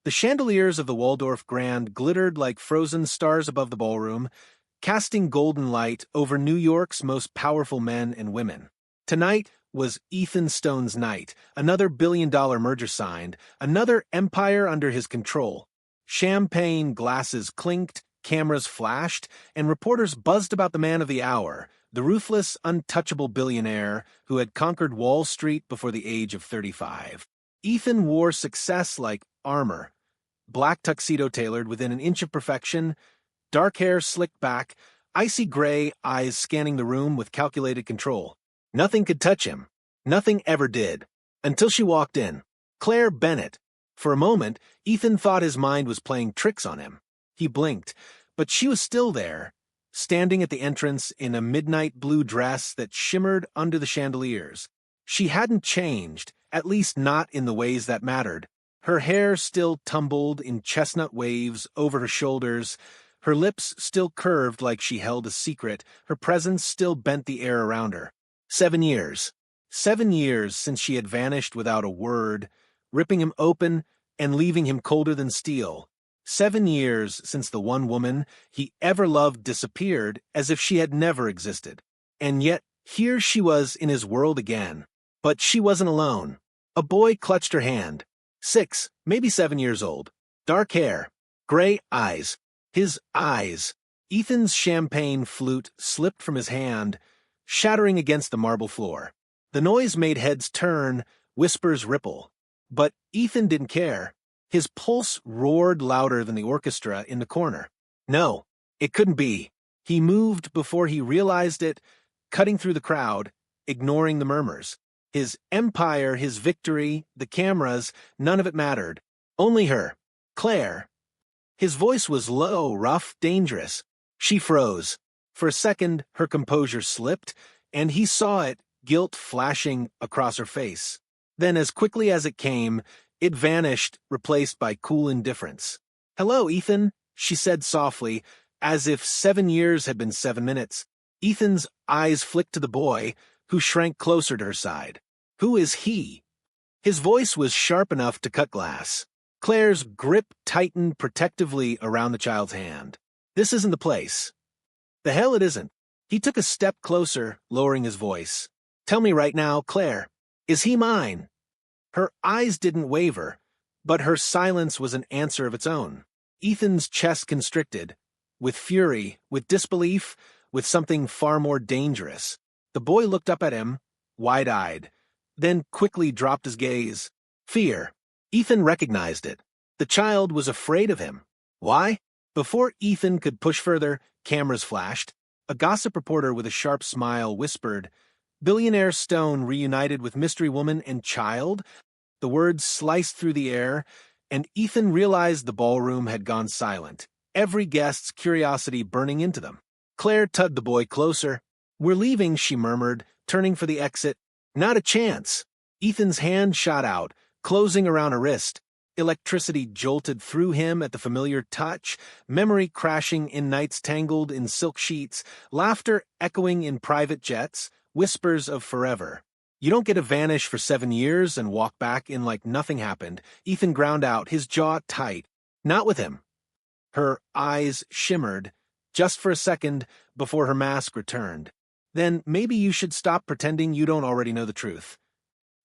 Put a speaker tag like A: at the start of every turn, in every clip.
A: The chandeliers of the Waldorf Grand glittered like frozen stars above the ballroom, casting golden light over New York's most powerful men and women. Tonight was Ethan Stone's night, another billion-dollar merger signed, another empire under his control. Champagne glasses clinked, cameras flashed, and reporters buzzed about the man of the hour, the ruthless, untouchable billionaire who had conquered Wall Street before the age of 35. Ethan wore success like armor, black tuxedo tailored within an inch of perfection, dark hair slicked back, icy gray eyes scanning the room with calculated control. Nothing could touch him. Nothing ever did. Until she walked in. Claire Bennett. For a moment, Ethan thought his mind was playing tricks on him. He blinked, but she was still there, standing at the entrance in a midnight blue dress that shimmered under the chandeliers. She hadn't changed, at least not in the ways that mattered. Her hair still tumbled in chestnut waves over her shoulders, her lips still curved like she held a secret, her presence still bent the air around her. 7 years. 7 years since she had vanished without a word, ripping him open and leaving him colder than steel. 7 years since the one woman he ever loved disappeared as if she had never existed. And yet, here she was in his world again. But she wasn't alone. A boy clutched her hand. 6, maybe 7 years old. Dark hair. Gray eyes. His eyes. Ethan's champagne flute slipped from his hand, shattering against the marble floor. The noise made heads turn, whispers ripple. But Ethan didn't care. His pulse roared louder than the orchestra in the corner. No, it couldn't be. He moved before he realized it, cutting through the crowd, ignoring the murmurs. His empire, his victory, the cameras, none of it mattered. Only her. Claire. His voice was low, rough, dangerous. She froze. For a second, her composure slipped, and he saw it, guilt flashing across her face. Then, as quickly as it came, it vanished, replaced by cool indifference. "Hello, Ethan," she said softly, as if 7 years had been 7 minutes. Ethan's eyes flicked to the boy, who shrank closer to her side. Who is he? His voice was sharp enough to cut glass. Claire's grip tightened protectively around the child's hand. "This isn't the place." "The hell it isn't." He took a step closer, lowering his voice. "Tell me right now, Claire, is he mine?" Her eyes didn't waver, but her silence was an answer of its own. Ethan's chest constricted, with fury, with disbelief, with something far more dangerous. The boy looked up at him, wide-eyed, then quickly dropped his gaze. Fear. Ethan recognized it. The child was afraid of him. Why? Before Ethan could push further, cameras flashed. A gossip reporter with a sharp smile whispered, "Billionaire Stone reunited with mystery woman and child?" The words sliced through the air, and Ethan realized the ballroom had gone silent, every guest's curiosity burning into them. Claire tugged the boy closer. "We're leaving," she murmured, turning for the exit. "Not a chance." Ethan's hand shot out, closing around her wrist. Electricity jolted through him at the familiar touch, memory crashing in nights tangled in silk sheets, laughter echoing in private jets, whispers of forever. "You don't get to vanish for 7 years and walk back in like nothing happened," Ethan ground out, his jaw tight. "Not with him." Her eyes shimmered, just for a second, before her mask returned. "Then maybe you should stop pretending you don't already know the truth."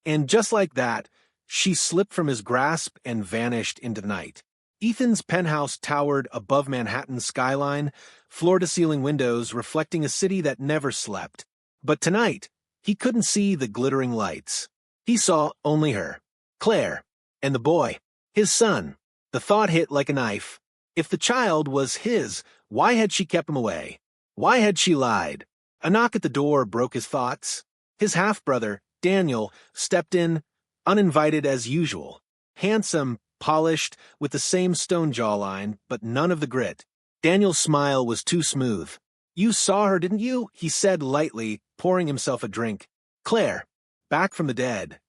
A: And just like that, she slipped from his grasp and vanished into the night. Ethan's penthouse towered above Manhattan's skyline, floor-to-ceiling windows reflecting a city that never slept. But tonight, he couldn't see the glittering lights. He saw only her, Claire, and the boy, his son. The thought hit like a knife. If the child was his, why had she kept him away? Why had she lied? A knock at the door broke his thoughts. His half-brother, Daniel, stepped in, uninvited as usual. Handsome, polished, with the same stone jawline, but none of the grit. Daniel's smile was too smooth. "You saw her, didn't you?" he said lightly, pouring himself a drink. "Claire, back from the dead."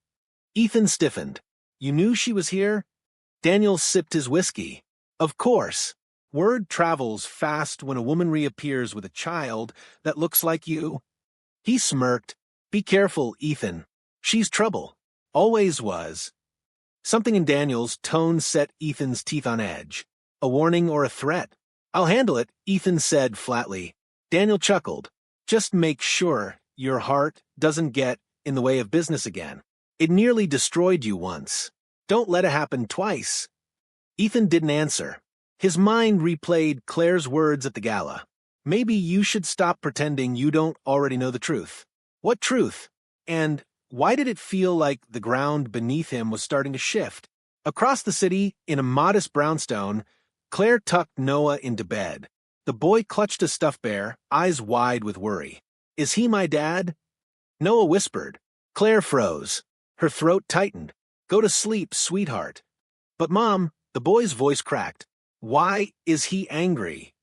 A: Ethan stiffened. "You knew she was here?" Daniel sipped his whiskey. "Of course. Word travels fast when a woman reappears with a child that looks like you." He smirked. "Be careful, Ethan. She's trouble. Always was." Something in Daniel's tone set Ethan's teeth on edge. A warning or a threat? "I'll handle it," Ethan said flatly. Daniel chuckled. "Just make sure your heart doesn't get in the way of business again. It nearly destroyed you once. Don't let it happen twice." Ethan didn't answer. His mind replayed Claire's words at the gala. "Maybe you should stop pretending you don't already know the truth." What truth? And why did it feel like the ground beneath him was starting to shift? Across the city, in a modest brownstone, Claire tucked Noah into bed. The boy clutched a stuffed bear, eyes wide with worry. "Is he my dad?" Noah whispered. Claire froze. Her throat tightened. "Go to sleep, sweetheart." "But Mom," the boy's voice cracked. "Why is he angry?"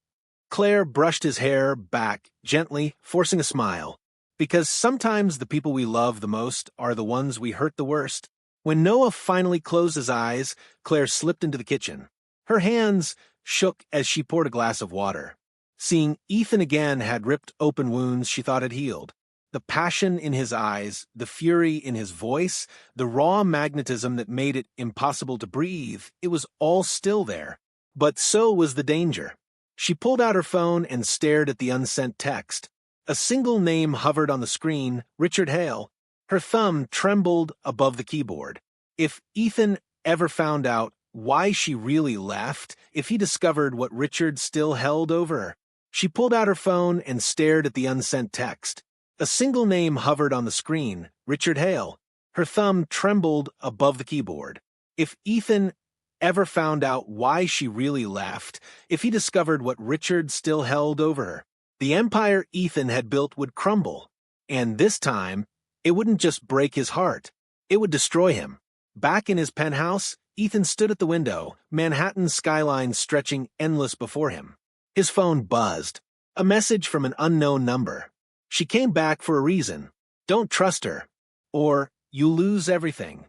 A: Claire brushed his hair back, gently, forcing a smile. "Because sometimes the people we love the most are the ones we hurt the worst." When Noah finally closed his eyes, Claire slipped into the kitchen. Her hands shook as she poured a glass of water. Seeing Ethan again had ripped open wounds she thought had healed. The passion in his eyes, the fury in his voice, the raw magnetism that made it impossible to breathe, it was all still there. But so was the danger. She pulled out her phone and stared at the unsent text. A single name hovered on the screen, Richard Hale. Her thumb trembled above the keyboard. If Ethan ever found out why she really left, if he discovered what Richard still held over her. She pulled out her phone and stared at the unsent text. A single name hovered on the screen, Richard Hale. Her thumb trembled above the keyboard. If Ethan ever found out why she really left, if he discovered what Richard still held over her, the empire Ethan had built would crumble. And this time, it wouldn't just break his heart. It would destroy him. Back in his penthouse, Ethan stood at the window, Manhattan's skyline stretching endless before him. His phone buzzed. A message from an unknown number. She came back for a reason. Don't trust her, or you lose everything.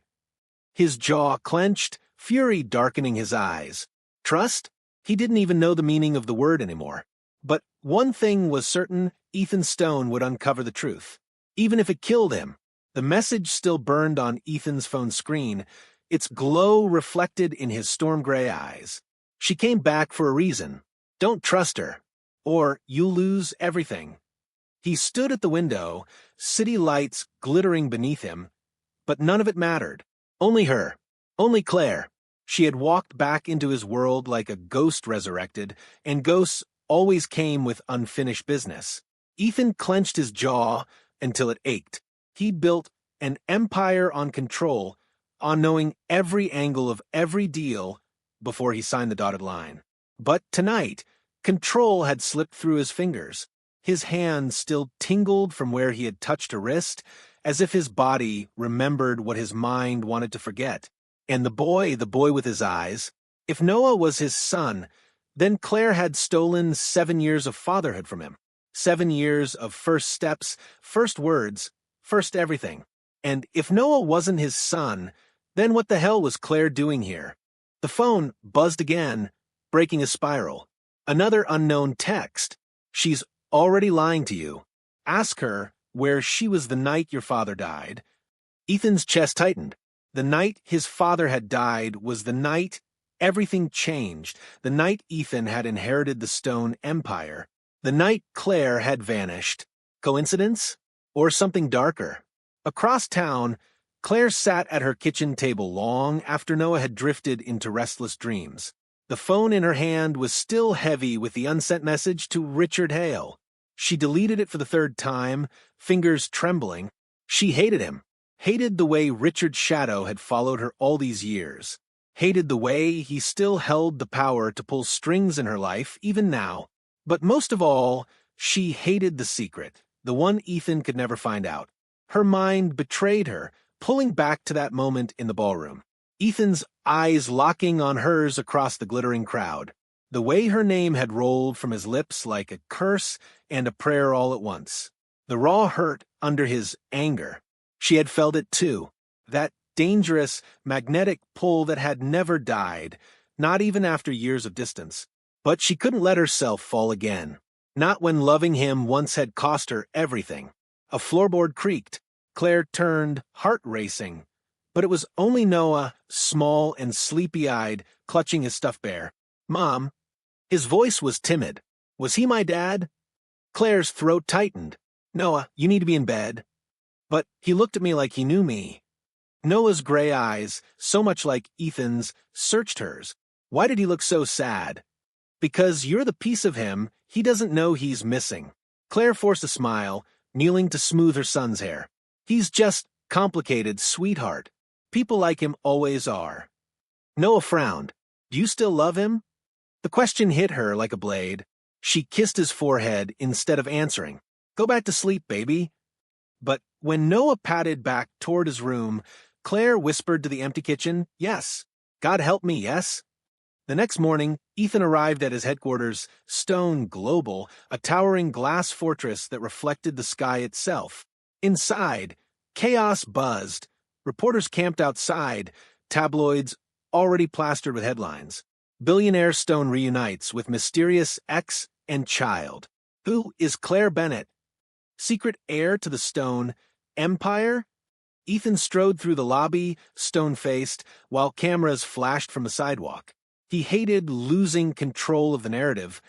A: His jaw clenched, fury darkening his eyes. Trust? He didn't even know the meaning of the word anymore. But one thing was certain, Ethan Stone would uncover the truth. Even if it killed him. The message still burned on Ethan's phone screen, its glow reflected in his storm-gray eyes. She came back for a reason. Don't trust her, or you lose everything. He stood at the window, city lights glittering beneath him, but none of it mattered. Only her. Only Claire. She had walked back into his world like a ghost resurrected, and ghosts always came with unfinished business. Ethan clenched his jaw until it ached. He built an empire on control, on knowing every angle of every deal before he signed the dotted line. But tonight, control had slipped through his fingers. His hand still tingled from where he had touched her wrist, as if his body remembered what his mind wanted to forget. And the boy with his eyes, if Noah was his son, then Claire had stolen 7 years of fatherhood from him. 7 years of first steps, first words, first everything. And if Noah wasn't his son, then what the hell was Claire doing here? The phone buzzed again, breaking a spiral. Another unknown text. She's already lying to you. Ask her where she was the night your father died. Ethan's chest tightened. The night his father had died was the night everything changed, the night Ethan had inherited the Stone Empire, the night Claire had vanished. Coincidence? Or something darker? Across town, Claire sat at her kitchen table long after Noah had drifted into restless dreams. The phone in her hand was still heavy with the unsent message to Richard Hale. She deleted it for the third time, fingers trembling. She hated him. Hated the way Richard's shadow had followed her all these years. Hated the way he still held the power to pull strings in her life, even now. But most of all, she hated the secret, the one Ethan could never find out. Her mind betrayed her, pulling back to that moment in the ballroom. Ethan's eyes locking on hers across the glittering crowd. The way her name had rolled from his lips like a curse and a prayer all at once. The raw hurt under his anger. She had felt it too. That dangerous, magnetic pull that had never died, not even after years of distance. But she couldn't let herself fall again. Not when loving him once had cost her everything. A floorboard creaked. Claire turned, heart racing. But it was only Noah, small and sleepy-eyed, clutching his stuffed bear. "Mom." His voice was timid. Was he my dad? Claire's throat tightened. "Noah, you need to be in bed." But he looked at me like he knew me. Noah's gray eyes, so much like Ethan's, searched hers. Why did he look so sad? Because you're the piece of him he doesn't know he's missing. Claire forced a smile, kneeling to smooth her son's hair. "He's just complicated, sweetheart. People like him always are." Noah frowned. "Do you still love him?" The question hit her like a blade. She kissed his forehead instead of answering. "Go back to sleep, baby." But when Noah padded back toward his room, Claire whispered to the empty kitchen, "Yes. God help me, yes." The next morning, Ethan arrived at his headquarters, Stone Global, a towering glass fortress that reflected the sky itself. Inside, chaos buzzed. Reporters camped outside, tabloids already plastered with headlines. Billionaire Stone reunites with mysterious ex and child. Who is Claire Bennett? Secret heir to the Stone empire? Ethan strode through the lobby, stone-faced, while cameras flashed from the sidewalk. He hated losing control of the narrative,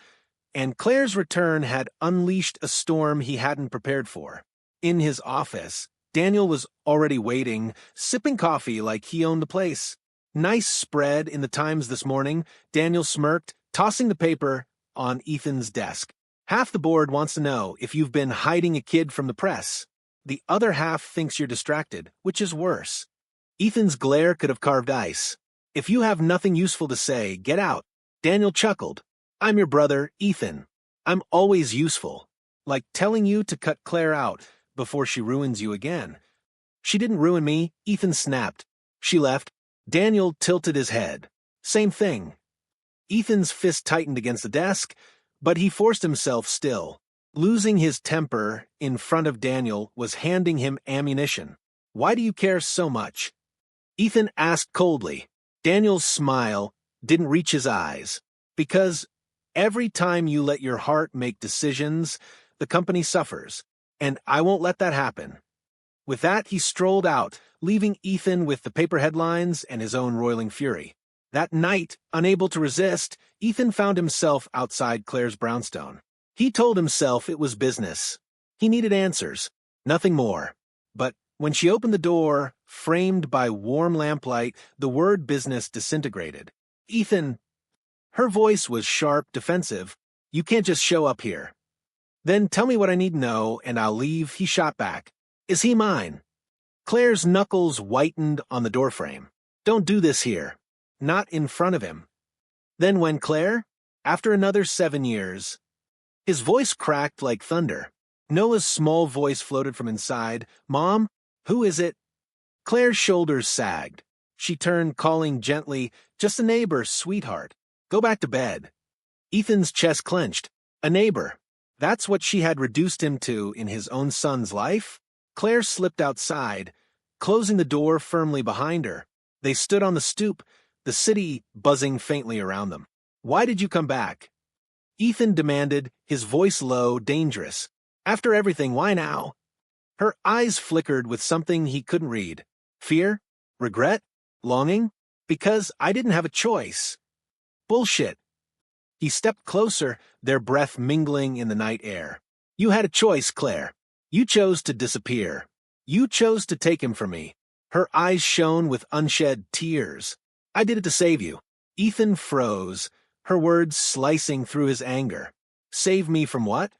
A: and Claire's return had unleashed a storm he hadn't prepared for. In his office, Daniel was already waiting, sipping coffee like he owned the place. "Nice spread in the Times this morning," Daniel smirked, tossing the paper on Ethan's desk. "Half the board wants to know if you've been hiding a kid from the press. The other half thinks you're distracted, which is worse." Ethan's glare could have carved ice. "If you have nothing useful to say, get out." Daniel chuckled. "I'm your brother, Ethan. I'm always useful. Like telling you to cut Claire out before she ruins you again." "She didn't ruin me," Ethan snapped. "She left." Daniel tilted his head. "Same thing." Ethan's fist tightened against the desk, but he forced himself still. Losing his temper in front of Daniel was handing him ammunition. "Why do you care so much?" Ethan asked coldly. Daniel's smile didn't reach his eyes. "Because every time you let your heart make decisions, the company suffers, and I won't let that happen." With that, he strolled out, leaving Ethan with the paper headlines and his own roiling fury. That night, unable to resist, Ethan found himself outside Claire's brownstone. He told himself it was business. He needed answers, nothing more. But when she opened the door, framed by warm lamplight, the word business disintegrated. "Ethan." Her voice was sharp, defensive. "You can't just show up here." "Then tell me what I need to know, and I'll leave," he shot back. "Is he mine?" Claire's knuckles whitened on the doorframe. "Don't do this here." Not in front of him. "Then when, Claire?" "After another 7 years." His voice cracked like thunder. Noah's small voice floated from inside. "Mom? Who is it?" Claire's shoulders sagged. She turned, calling gently, "Just a neighbor, sweetheart. Go back to bed." Ethan's chest clenched. A neighbor. That's what she had reduced him to in his own son's life? Claire slipped outside, closing the door firmly behind her. They stood on the stoop, the city buzzing faintly around them. "Why did you come back?" Ethan demanded, his voice low, dangerous. "After everything, why now?" Her eyes flickered with something he couldn't read. Fear? Regret? Longing? "Because I didn't have a choice." "Bullshit." He stepped closer, their breath mingling in the night air. "You had a choice, Claire. You chose to disappear. You chose to take him from me." Her eyes shone with unshed tears. "I did it to save you." Ethan froze, her words slicing through his anger. "Save me from what?"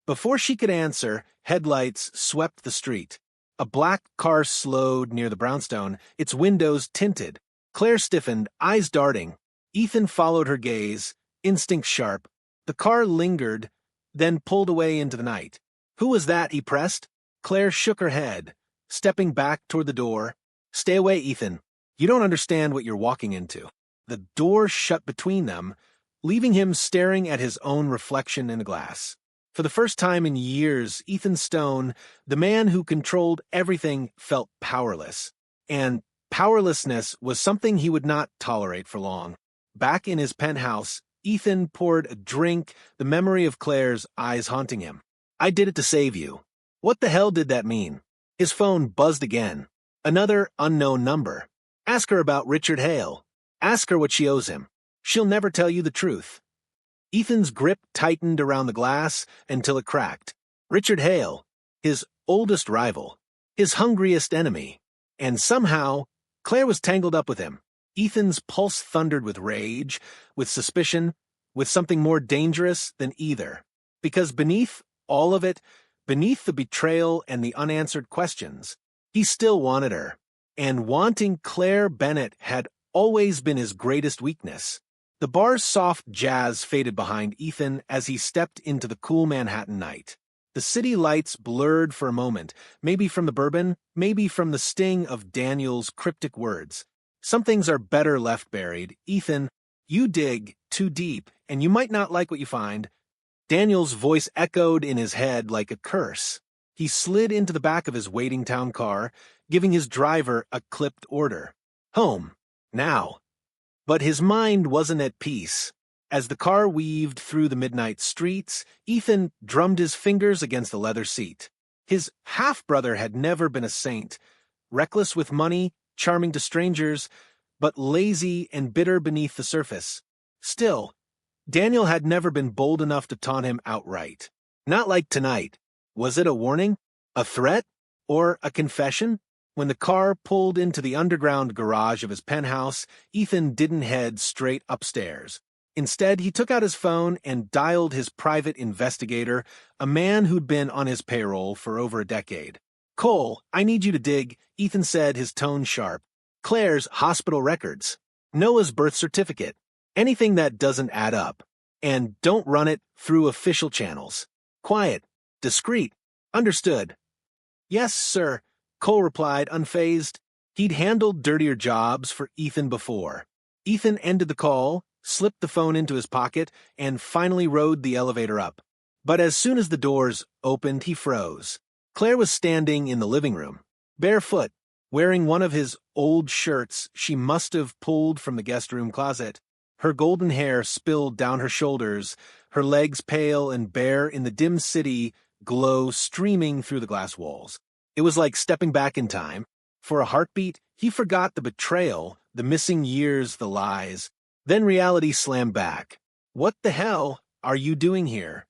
A: Before she could answer, headlights swept the street. A black car slowed near the brownstone, its windows tinted. Claire stiffened, eyes darting. Ethan followed her gaze, instinct sharp. The car lingered, then pulled away into the night. "Who was that?" he pressed. Claire shook her head, stepping back toward the door. "Stay away, Ethan. You don't understand what you're walking into." The door shut between them, leaving him staring at his own reflection in the glass. For the first time in years, Ethan Stone, the man who controlled everything, felt powerless. And powerlessness was something he would not tolerate for long. Back in his penthouse, Ethan poured a drink, the memory of Claire's eyes haunting him. "I did it to save you." What the hell did that mean? His phone buzzed again. Another unknown number. Ask her about Richard Hale. Ask her what she owes him. She'll never tell you the truth. Ethan's grip tightened around the glass until it cracked. Richard Hale, his oldest rival, his hungriest enemy. And somehow, Claire was tangled up with him. Ethan's pulse thundered with rage, with suspicion, with something more dangerous than either. Because beneath all of it, beneath the betrayal and the unanswered questions, he still wanted her. And wanting Claire Bennett had always been his greatest weakness. The bar's soft jazz faded behind Ethan as he stepped into the cool Manhattan night. The city lights blurred for a moment, maybe from the bourbon, maybe from the sting of Daniel's cryptic words. Some things are better left buried. Ethan, you dig too deep, and you might not like what you find. Daniel's voice echoed in his head like a curse. He slid into the back of his waiting town car, giving his driver a clipped order. Home. Now. But his mind wasn't at peace. As the car weaved through the midnight streets, Ethan drummed his fingers against the leather seat. His half-brother had never been a saint, reckless with money, charming to strangers, but lazy and bitter beneath the surface. Still, Daniel had never been bold enough to taunt him outright. Not like tonight. Was it a warning? A threat? Or a confession? When the car pulled into the underground garage of his penthouse, Ethan didn't head straight upstairs. Instead, he took out his phone and dialed his private investigator, a man who'd been on his payroll for over a decade. Cole, I need you to dig, Ethan said, his tone sharp. Claire's hospital records. Noah's birth certificate. Anything that doesn't add up. And don't run it through official channels. Quiet. Discreet. Understood. Yes, sir, Cole replied, unfazed. He'd handled dirtier jobs for Ethan before. Ethan ended the call, slipped the phone into his pocket, and finally rode the elevator up. But as soon as the doors opened, he froze. Claire was standing in the living room, barefoot, wearing one of his old shirts she must have pulled from the guest room closet. Her golden hair spilled down her shoulders, her legs pale and bare in the dim city glow streaming through the glass walls. It was like stepping back in time. For a heartbeat, he forgot the betrayal, the missing years, the lies. Then reality slammed back. What the hell are you doing here?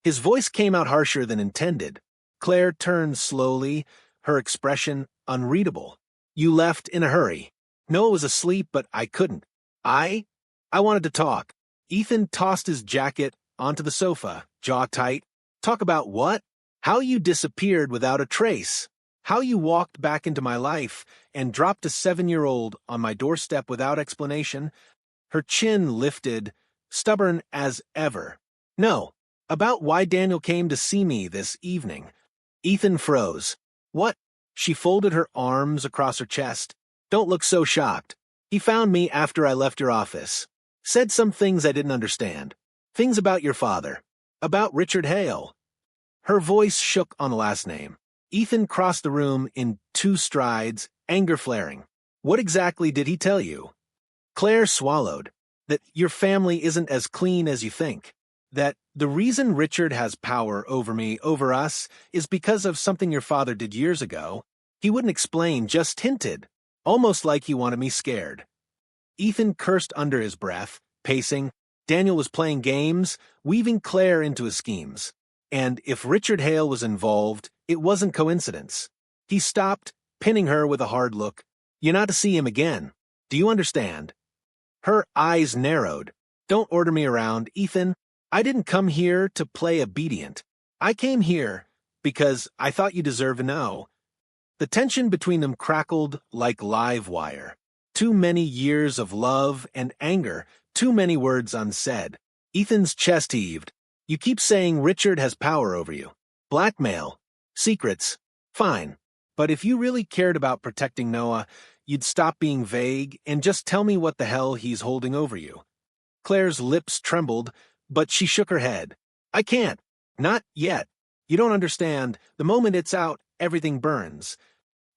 A: His voice came out harsher than intended. Claire turned slowly, her expression unreadable. You left in a hurry. Noah was asleep, but I couldn't. I wanted to talk. Ethan tossed his jacket onto the sofa, jaw tight. Talk about what? How you disappeared without a trace. How you walked back into my life and dropped a 7-year-old on my doorstep without explanation. Her chin lifted, stubborn as ever. No, about why Daniel came to see me this evening. Ethan froze. What? She folded her arms across her chest. Don't look so shocked. He found me after I left your office. Said some things I didn't understand. Things about your father. About Richard Hale. Her voice shook on the last name. Ethan crossed the room in 2 strides, anger flaring. What exactly did he tell you? Claire swallowed. That your family isn't as clean as you think. That the reason Richard has power over me, over us, is because of something your father did years ago. He wouldn't explain, just hinted. Almost like he wanted me scared. Ethan cursed under his breath, pacing. Daniel was playing games, weaving Claire into his schemes. And if Richard Hale was involved, it wasn't coincidence. He stopped, pinning her with a hard look. You're not to see him again. Do you understand? Her eyes narrowed. Don't order me around, Ethan. I didn't come here to play obedient. I came here because I thought you deserved to know. The tension between them crackled like live wire. Too many years of love and anger, too many words unsaid. Ethan's chest heaved. You keep saying Richard has power over you. Blackmail. Secrets. Fine. But if you really cared about protecting Noah, you'd stop being vague and just tell me what the hell he's holding over you. Claire's lips trembled, but she shook her head. I can't. Not yet. You don't understand. The moment it's out, everything burns.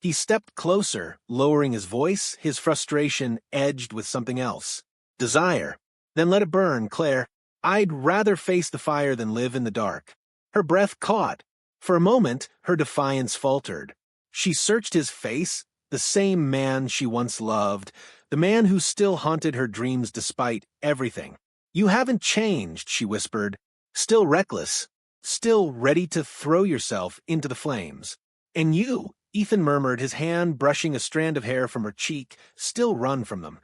A: He stepped closer, lowering his voice, his frustration edged with something else. Desire. Then let it burn, Claire. I'd rather face the fire than live in the dark. Her breath caught. For a moment, her defiance faltered. She searched his face, The same man she once loved, the man who still haunted her dreams despite everything. "You haven't changed," she whispered. "Still reckless. Still ready to throw yourself into the flames." "And you," Ethan murmured, his hand brushing a strand of hair from her cheek, still run from them.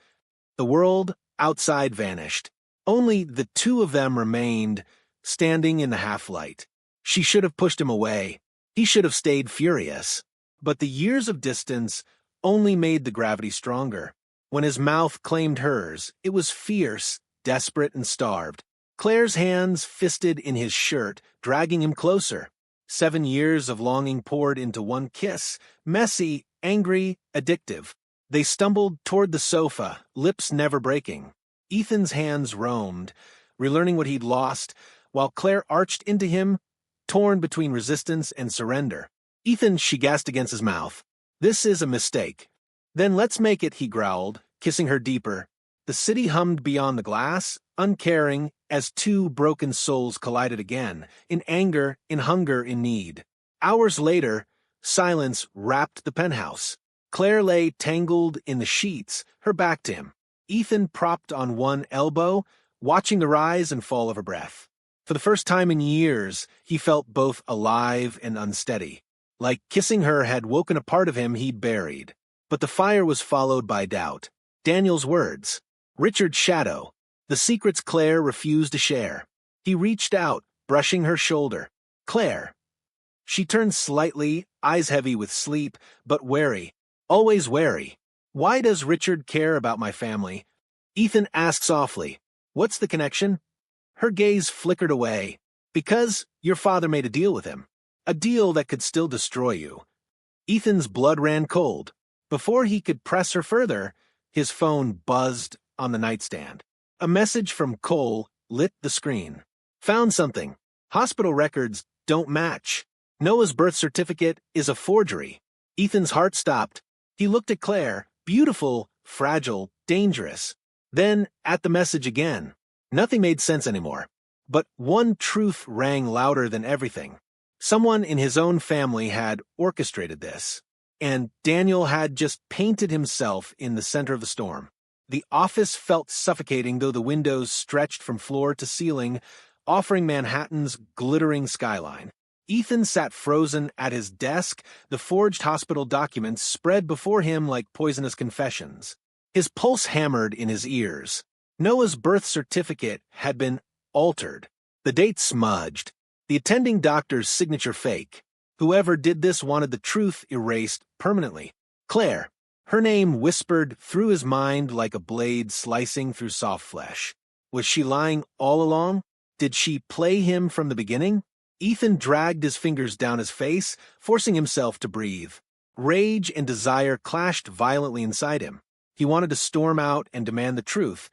A: The world outside vanished. Only the two of them remained, standing in the half-light. She should have pushed him away. He should have stayed furious. But the years of distance only made the gravity stronger. When his mouth claimed hers, it was fierce, desperate, and starved. Claire's hands fisted in his shirt, dragging him closer. 7 years of longing poured into one kiss, messy, angry, addictive. They stumbled toward the sofa, lips never breaking. Ethan's hands roamed, relearning what he'd lost, while Claire arched into him, torn between resistance and surrender. "Ethan," she gasped against his mouth. "This is a mistake." "Then let's make it," he growled, kissing her deeper. The city hummed beyond the glass, uncaring, as two broken souls collided again, in anger, in hunger, in need. Hours later, silence wrapped the penthouse. Claire lay tangled in the sheets, her back to him. Ethan propped on one elbow, watching the rise and fall of her breath. For the first time in years, he felt both alive and unsteady. Like kissing her had woken a part of him he'd buried. But the fire was followed by doubt. Daniel's words. Richard's shadow. The secrets Claire refused to share. He reached out, brushing her shoulder. "Claire." She turned slightly, eyes heavy with sleep, but wary. Always wary. "Why does Richard care about my family?" Ethan asked softly. "What's the connection?" Her gaze flickered away. "Because your father made a deal with him. A deal that could still destroy you." Ethan's blood ran cold. Before he could press her further, his phone buzzed on the nightstand. A message from Cole lit the screen. "Found something. Hospital records don't match. Noah's birth certificate is a forgery." Ethan's heart stopped. He looked at Claire, beautiful, fragile, dangerous. Then at the message again. Nothing made sense anymore. But one truth rang louder than everything. Someone in his own family had orchestrated this. And Daniel had just painted himself in the center of the storm. The office felt suffocating, though the windows stretched from floor to ceiling, offering Manhattan's glittering skyline. Ethan sat frozen at his desk, the forged hospital documents spread before him like poisonous confessions. His pulse hammered in his ears. Noah's birth certificate had been altered. The date smudged. The attending doctor's signature fake. Whoever did this wanted the truth erased permanently. Claire. Her name whispered through his mind like a blade slicing through soft flesh. Was she lying all along? Did she play him from the beginning? Ethan dragged his fingers down his face, forcing himself to breathe. Rage and desire clashed violently inside him. He wanted to storm out and demand the truth,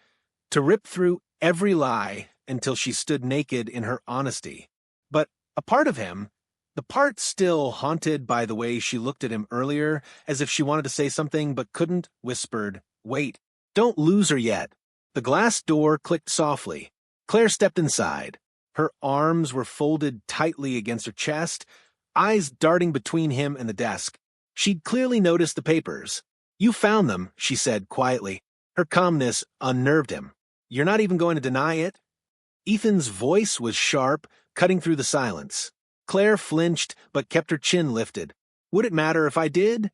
A: to rip through every lie until she stood naked in her honesty. But a part of him, the part still haunted by the way she looked at him earlier, as if she wanted to say something but couldn't, whispered, "Wait, don't lose her yet." The glass door clicked softly. Claire stepped inside. Her arms were folded tightly against her chest, eyes darting between him and the desk. She'd clearly noticed the papers. "You found them," she said quietly. Her calmness unnerved him. "You're not even going to deny it?" Ethan's voice was sharp, cutting through the silence. Claire flinched, but kept her chin lifted. "Would it matter if I did?"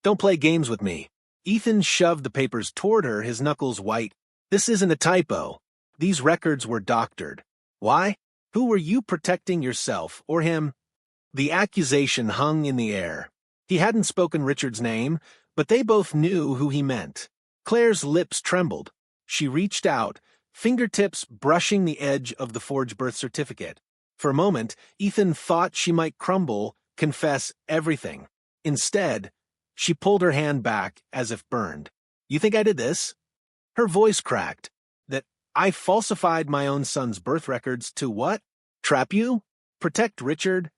A: "Don't play games with me." Ethan shoved the papers toward her, his knuckles white. "This isn't a typo. These records were doctored. Why? Who were you protecting, yourself or him?" The accusation hung in the air. He hadn't spoken Richard's name, but they both knew who he meant. Claire's lips trembled. She reached out, fingertips brushing the edge of the forged birth certificate. For a moment, Ethan thought she might crumble, confess everything. Instead, she pulled her hand back as if burned. "You think I did this?" Her voice cracked. "That I falsified my own son's birth records to what? Trap you? Protect Richard?"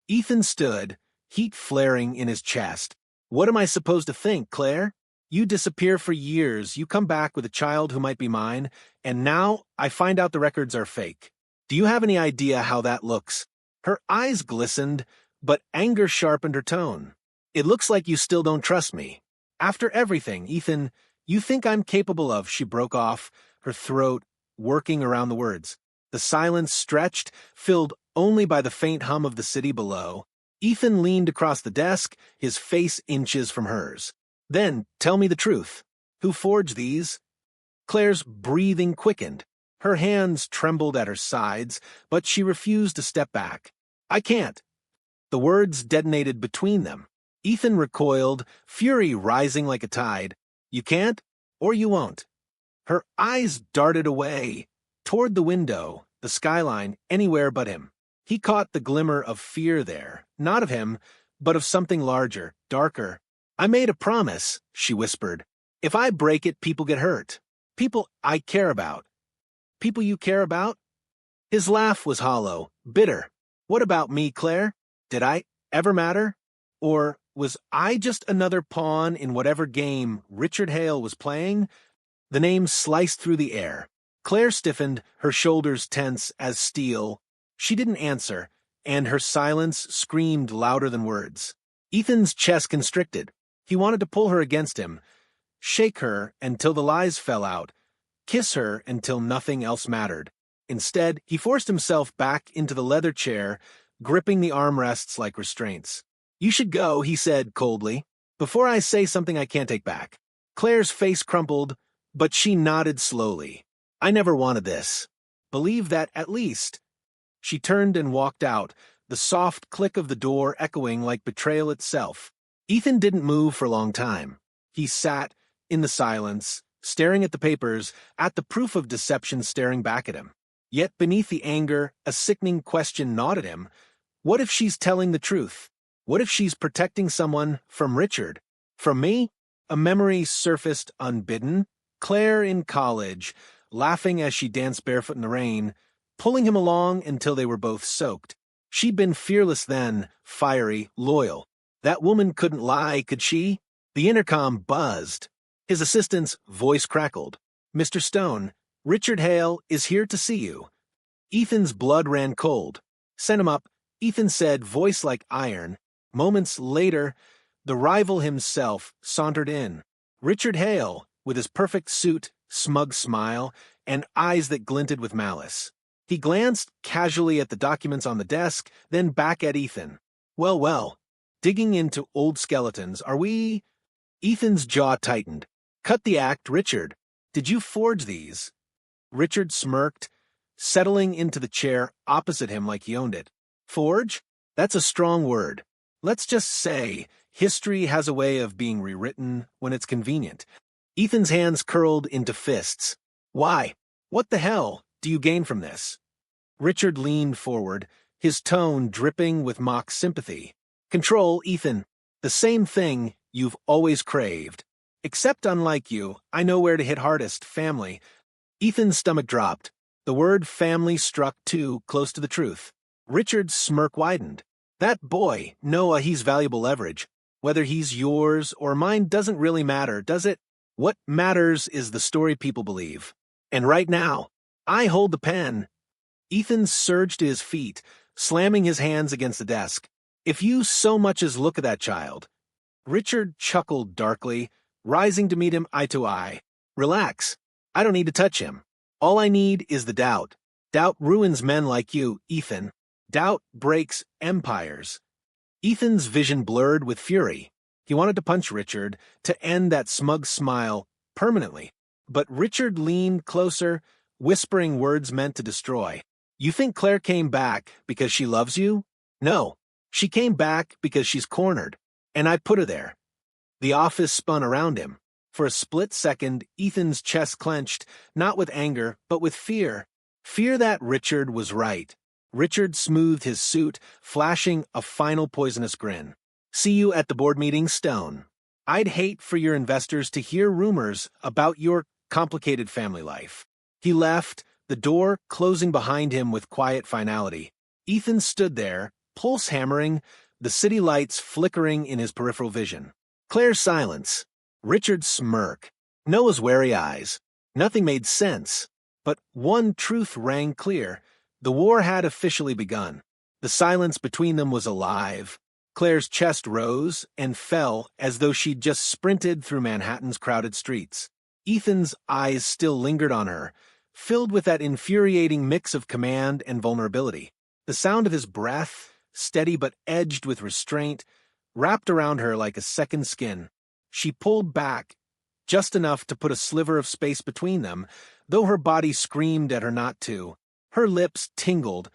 A: Ethan stood, heat flaring in his chest. "What am I supposed to think, Claire? You disappear for years, you come back with a child who might be mine, and now I find out the records are fake. Do you have any idea how that looks?" Her eyes glistened, but anger sharpened her tone. "It looks like you still don't trust me." After everything, Ethan, you think I'm capable of, she broke off, her throat working around the words. The silence stretched, filled only by the faint hum of the city below. Ethan leaned across the desk, his face inches from hers. Then, tell me the truth. Who forged these? Claire's breathing quickened. Her hands trembled at her sides, but she refused to step back. I can't. The words detonated between them. Ethan recoiled, fury rising like a tide. You can't, or you won't. Her eyes darted away, toward the window, the skyline, anywhere but him. He caught the glimmer of fear there, not of him, but of something larger, darker. I made a promise, she whispered. If I break it, people get hurt. People I care about. People you care about? His laugh was hollow, bitter. What about me, Claire? Did I ever matter? Or was I just another pawn in whatever game Richard Hale was playing? The name sliced through the air. Claire stiffened, her shoulders tense as steel. She didn't answer, and her silence screamed louder than words. Ethan's chest constricted. He wanted to pull her against him, shake her until the lies fell out, kiss her until nothing else mattered. Instead, he forced himself back into the leather chair, gripping the armrests like restraints. You should go, he said coldly, before I say something I can't take back. Claire's face crumpled, but she nodded slowly. I never wanted this. Believe that at least. She turned and walked out, the soft click of the door echoing like betrayal itself. Ethan didn't move for a long time. He sat, in the silence, staring at the papers, at the proof of deception staring back at him. Yet beneath the anger, a sickening question gnawed at him. What if she's telling the truth? What if she's protecting someone from Richard? From me? A memory surfaced unbidden. Claire in college, laughing as she danced barefoot in the rain, pulling him along until they were both soaked. She'd been fearless then, fiery, loyal. That woman couldn't lie, could she? The intercom buzzed. His assistant's voice crackled. Mr. Stone, Richard Hale is here to see you. Ethan's blood ran cold. Send him up, Ethan said, voice like iron. Moments later, the rival himself sauntered in. Richard Hale, with his perfect suit, smug smile, and eyes that glinted with malice. He glanced casually at the documents on the desk, then back at Ethan. Well, well, digging into old skeletons, are we? Ethan's jaw tightened. Cut the act, Richard. Did you forge these? Richard smirked, settling into the chair opposite him like he owned it. Forge? That's a strong word. Let's just say history has a way of being rewritten when it's convenient. Ethan's hands curled into fists. Why? What the hell do you gain from this? Richard leaned forward, his tone dripping with mock sympathy. Control, Ethan. The same thing you've always craved. Except unlike you, I know where to hit hardest, family. Ethan's stomach dropped. The word family struck too close to the truth. Richard's smirk widened. That boy, Noah, he's valuable leverage. Whether he's yours or mine doesn't really matter, does it? What matters is the story people believe. And right now, I hold the pen. Ethan surged to his feet, slamming his hands against the desk. If you so much as look at that child. Richard chuckled darkly, rising to meet him eye to eye. Relax. I don't need to touch him. All I need is the doubt. Doubt ruins men like you, Ethan. Doubt breaks empires. Ethan's vision blurred with fury. He wanted to punch Richard, to end that smug smile permanently. But Richard leaned closer, whispering words meant to destroy. You think Claire came back because she loves you? No. She came back because she's cornered. And I put her there. The office spun around him. For a split second, Ethan's chest clenched, not with anger, but with fear. Fear that Richard was right. Richard smoothed his suit, flashing a final poisonous grin. See you at the board meeting, Stone. I'd hate for your investors to hear rumors about your complicated family life. He left, the door closing behind him with quiet finality. Ethan stood there, pulse hammering, the city lights flickering in his peripheral vision. Claire's silence. Richard's smirk. Noah's wary eyes. Nothing made sense. But one truth rang clear. The war had officially begun. The silence between them was alive. Claire's chest rose and fell as though she'd just sprinted through Manhattan's crowded streets. Ethan's eyes still lingered on her, filled with that infuriating mix of command and vulnerability. The sound of his breath, steady but edged with restraint, wrapped around her like a second skin. She pulled back, just enough to put a sliver of space between them, though her body screamed at her not to. Her lips tingled,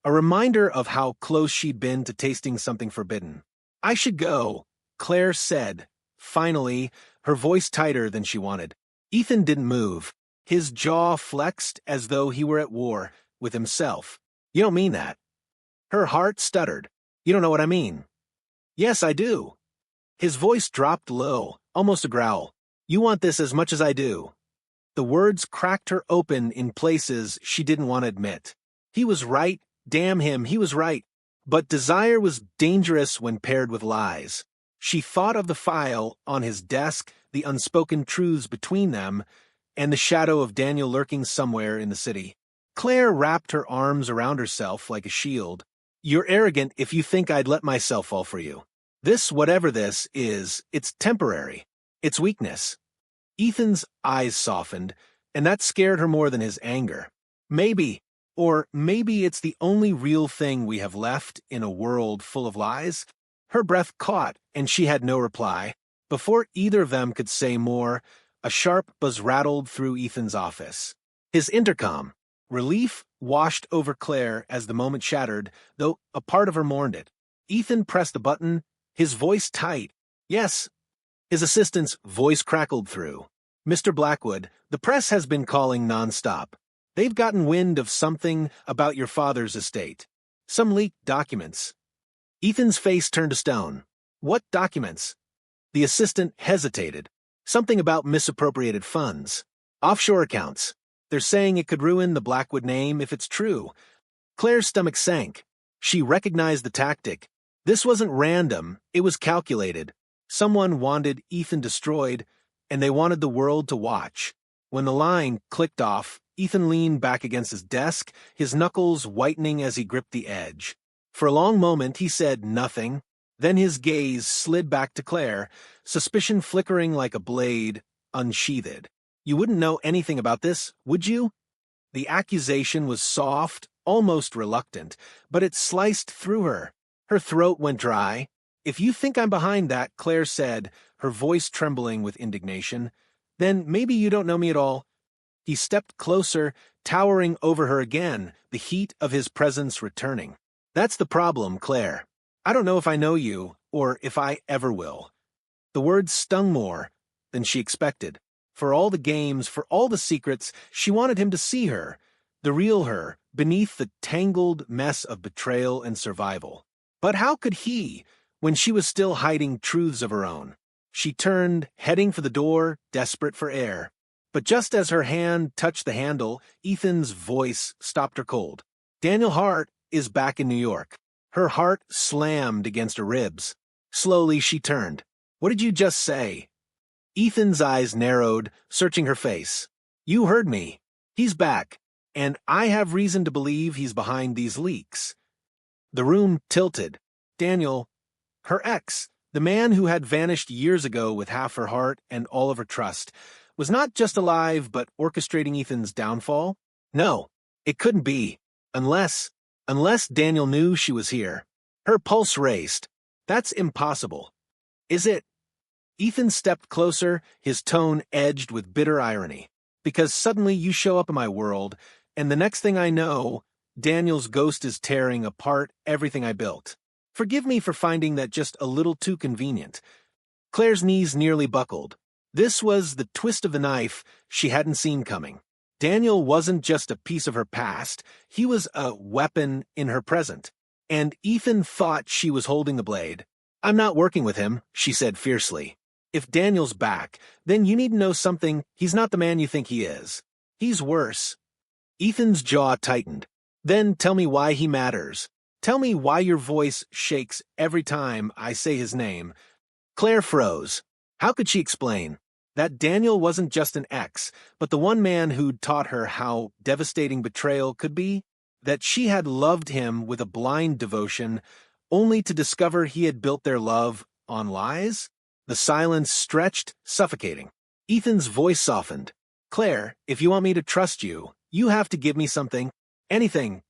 A: a reminder of how close she'd been to tasting something forbidden. "I should go," Claire said, finally, her voice tighter than she wanted. Ethan didn't move. His jaw flexed as though he were at war with himself. "You don't mean that." Her heart stuttered. "You don't know what I mean." "Yes, I do." His voice dropped low, almost a growl. "You want this as much as I do." The words cracked her open in places she didn't want to admit. He was right. Damn him, he was right. But desire was dangerous when paired with lies. She thought of the file on his desk, the unspoken truths between them, and the shadow of Daniel lurking somewhere in the city. Claire wrapped her arms around herself like a shield. "You're arrogant if you think I'd let myself fall for you. This, whatever this is, it's temporary. It's weakness." Ethan's eyes softened, and that scared her more than his anger. Maybe, or maybe it's the only real thing we have left in a world full of lies. Her breath caught, and she had no reply. Before either of them could say more, a sharp buzz rattled through Ethan's office. His intercom. Relief washed over Claire as the moment shattered, though a part of her mourned it. Ethan pressed the button, his voice tight. "Yes." His assistant's voice crackled through. "Mr. Blackwood, the press has been calling nonstop. They've gotten wind of something about your father's estate. Some leaked documents." Ethan's face turned to stone. "What documents?" The assistant hesitated. "Something about misappropriated funds. Offshore accounts. They're saying it could ruin the Blackwood name if it's true." Claire's stomach sank. She recognized the tactic. This wasn't random, it was calculated. Someone wanted Ethan destroyed, and they wanted the world to watch. When the line clicked off, Ethan leaned back against his desk, his knuckles whitening as he gripped the edge. For a long moment he said nothing, then his gaze slid back to Claire, suspicion flickering like a blade, unsheathed. "You wouldn't know anything about this, would you?" The accusation was soft, almost reluctant, but it sliced through her. Her throat went dry. "If you think I'm behind that," Claire said, her voice trembling with indignation, "then maybe you don't know me at all." He stepped closer, towering over her again, the heat of his presence returning. "That's the problem, Claire. I don't know if I know you, or if I ever will." The words stung more than she expected. For all the games, for all the secrets, she wanted him to see her, the real her, beneath the tangled mess of betrayal and survival. But how could he, when she was still hiding truths of her own? She turned, heading for the door, desperate for air. But just as her hand touched the handle, Ethan's voice stopped her cold. "Daniel Hart is back in New York." Her heart slammed against her ribs. Slowly she turned. "What did you just say?" Ethan's eyes narrowed, searching her face. "You heard me. He's back, and I have reason to believe he's behind these leaks." The room tilted. Daniel, her ex, the man who had vanished years ago with half her heart and all of her trust, was not just alive but orchestrating Ethan's downfall? No, it couldn't be. Unless Daniel knew she was here. Her pulse raced. That's impossible. Is it? Ethan stepped closer, his tone edged with bitter irony. "Because suddenly you show up in my world, and the next thing I know, Daniel's ghost is tearing apart everything I built. Forgive me for finding that just a little too convenient." Claire's knees nearly buckled. This was the twist of the knife she hadn't seen coming. Daniel wasn't just a piece of her past, he was a weapon in her present. And Ethan thought she was holding the blade. "I'm not working with him," she said fiercely. "If Daniel's back, then you need to know something. He's not the man you think he is. He's worse." Ethan's jaw tightened. "Then tell me why he matters. Tell me why your voice shakes every time I say his name." Claire froze. How could she explain? That Daniel wasn't just an ex, but the one man who'd taught her how devastating betrayal could be? That she had loved him with a blind devotion, only to discover he had built their love on lies? The silence stretched, suffocating. Ethan's voice softened. Claire, if you want me to trust you, you have to give me something. Anything.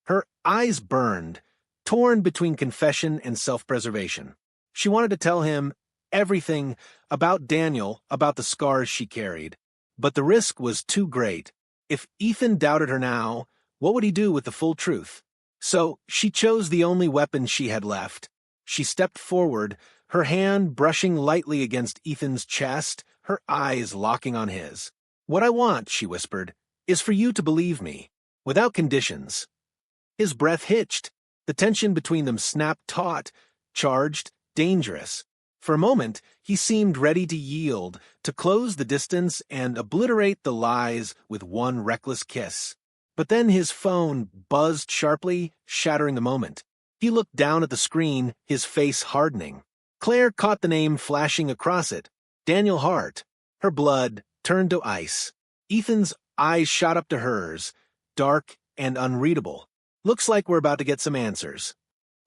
A: Her eyes burned, torn between confession and self-preservation. She wanted to tell him everything about Daniel, about the scars she carried. But the risk was too great. If Ethan doubted her now, what would he do with the full truth? So she chose the only weapon she had left. She stepped forward, her hand brushing lightly against Ethan's chest, her eyes locking on his. What I want, she whispered, is for you to believe me, without conditions. His breath hitched. The tension between them snapped taut, charged, dangerous. For a moment, he seemed ready to yield, to close the distance and obliterate the lies with one reckless kiss. But then his phone buzzed sharply, shattering the moment. He looked down at the screen, his face hardening. Claire caught the name flashing across it. Daniel Hart. Her blood turned to ice. Ethan's eyes shot up to hers, dark and unreadable. Looks like we're about to get some answers.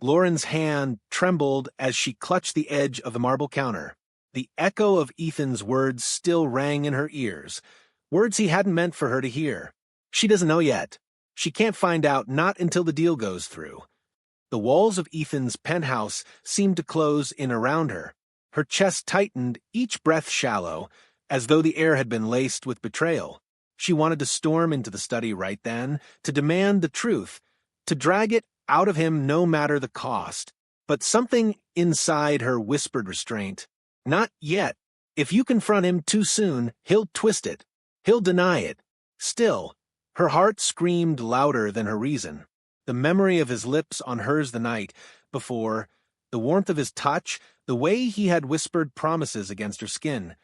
A: Lauren's hand trembled as she clutched the edge of the marble counter. The echo of Ethan's words still rang in her ears, words he hadn't meant for her to hear. She doesn't know yet. She can't find out, not until the deal goes through. The walls of Ethan's penthouse seemed to close in around her. Her chest tightened, each breath shallow, as though the air had been laced with betrayal. She wanted to storm into the study right then, to demand the truth, to drag it out of him no matter the cost. But something inside her whispered restraint. Not yet. If you confront him too soon, he'll twist it. He'll deny it. Still, her heart screamed louder than her reason. The memory of his lips on hers the night before, the warmth of his touch, the way he had whispered promises against her skin.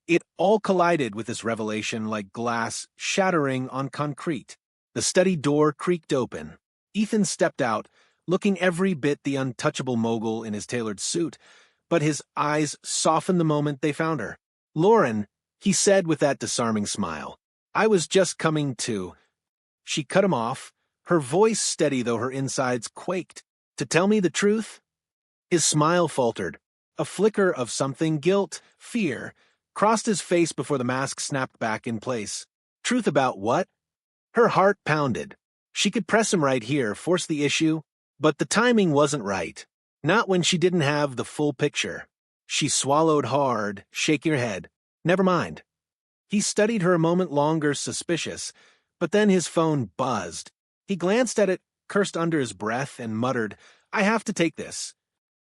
A: It all collided with this revelation like glass shattering on concrete. The study door creaked open. Ethan stepped out, looking every bit the untouchable mogul in his tailored suit, but his eyes softened the moment they found her. Lauren, he said with that disarming smile. I was just coming to. She cut him off, her voice steady though her insides quaked. To tell me the truth? His smile faltered. A flicker of something, guilt, fear, crossed his face before the mask snapped back in place. Truth about what? Her heart pounded. She could press him right here, force the issue, but the timing wasn't right. Not when she didn't have the full picture. She swallowed hard, shaking her head. Never mind. He studied her a moment longer, suspicious, but then his phone buzzed. He glanced at it, cursed under his breath, and muttered, I have to take this.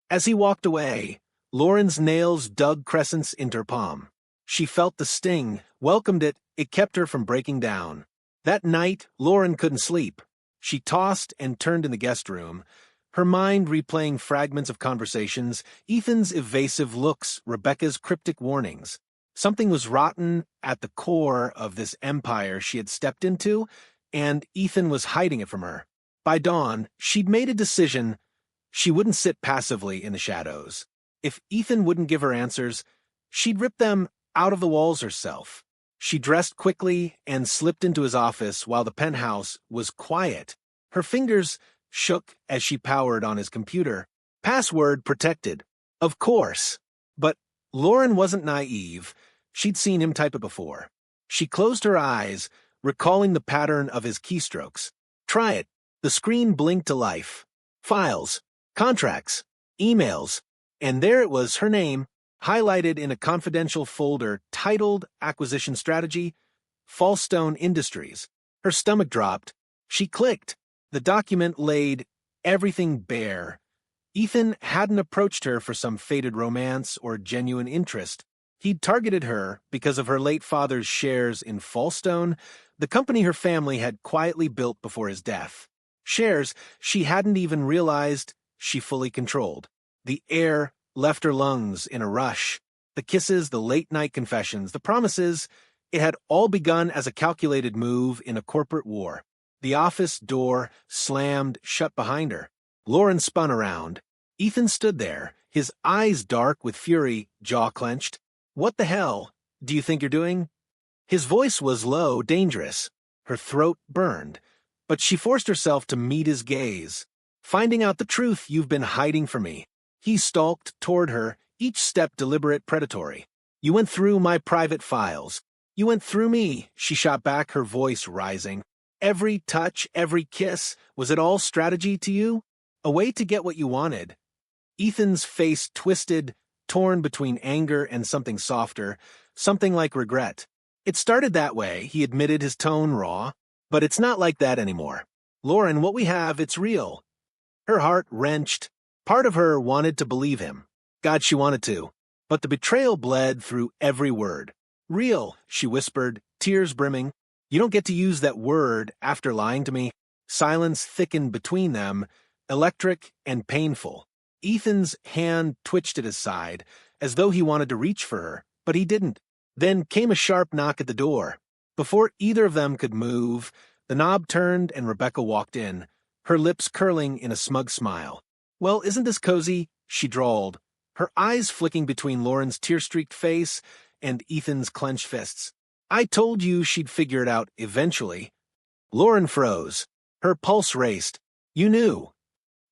A: As he walked away, Lauren's nails dug crescents into her palm. She felt the sting, welcomed it, it kept her from breaking down. That night, Lauren couldn't sleep. She tossed and turned in the guest room, her mind replaying fragments of conversations, Ethan's evasive looks, Rebecca's cryptic warnings. Something was rotten at the core of this empire she had stepped into, and Ethan was hiding it from her. By dawn, she'd made a decision. She wouldn't sit passively in the shadows. If Ethan wouldn't give her answers, she'd rip them out of the walls herself. She dressed quickly and slipped into his office while the penthouse was quiet. Her fingers shook as she powered on his computer. Password protected. Of course. But Lauren wasn't naive. She'd seen him type it before. She closed her eyes, recalling the pattern of his keystrokes. Try it. The screen blinked to life. Files, contracts, emails, and there it was, her name, highlighted in a confidential folder titled Acquisition Strategy, Fallstone Industries. Her stomach dropped. She clicked. The document laid everything bare. Ethan hadn't approached her for some faded romance or genuine interest. He'd targeted her because of her late father's shares in Fallstone, the company her family had quietly built before his death. Shares she hadn't even realized she fully controlled. The air left her lungs in a rush. The kisses, the late-night confessions, the promises, it had all begun as a calculated move in a corporate war. The office door slammed shut behind her. Lauren spun around. Ethan stood there, his eyes dark with fury, jaw clenched. What the hell do you think you're doing? His voice was low, dangerous. Her throat burned, but she forced herself to meet his gaze. Finding out the truth you've been hiding from me. He stalked toward her, each step deliberate predatory. You went through my private files. You went through me, she shot back, her voice rising. Every touch, every kiss, was it all strategy to you? A way to get what you wanted? Ethan's face twisted, torn between anger and something softer, something like regret. It started that way, he admitted, his tone raw. But it's not like that anymore. Lauren, what we have, it's real. Her heart wrenched. Part of her wanted to believe him. God, she wanted to. But the betrayal bled through every word. Real, she whispered, tears brimming. You don't get to use that word after lying to me. Silence thickened between them, electric and painful. Ethan's hand twitched at his side, as though he wanted to reach for her, but he didn't. Then came a sharp knock at the door. Before either of them could move, the knob turned and Rebecca walked in, her lips curling in a smug smile. Well, isn't this cozy? She drawled, her eyes flicking between Lauren's tear-streaked face and Ethan's clenched fists. I told you she'd figure it out eventually. Lauren froze. Her pulse raced. You knew.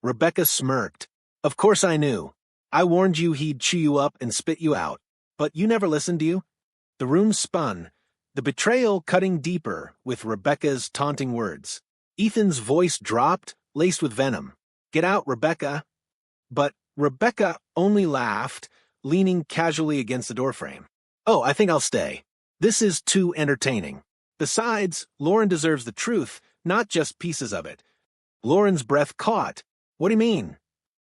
A: Rebecca smirked. Of course I knew. I warned you he'd chew you up and spit you out. But you never listened, do you? The room spun, the betrayal cutting deeper with Rebecca's taunting words. Ethan's voice dropped, laced with venom. Get out, Rebecca. But Rebecca only laughed, leaning casually against the doorframe. Oh, I think I'll stay. This is too entertaining. Besides, Lauren deserves the truth, not just pieces of it. Lauren's breath caught. What do you mean?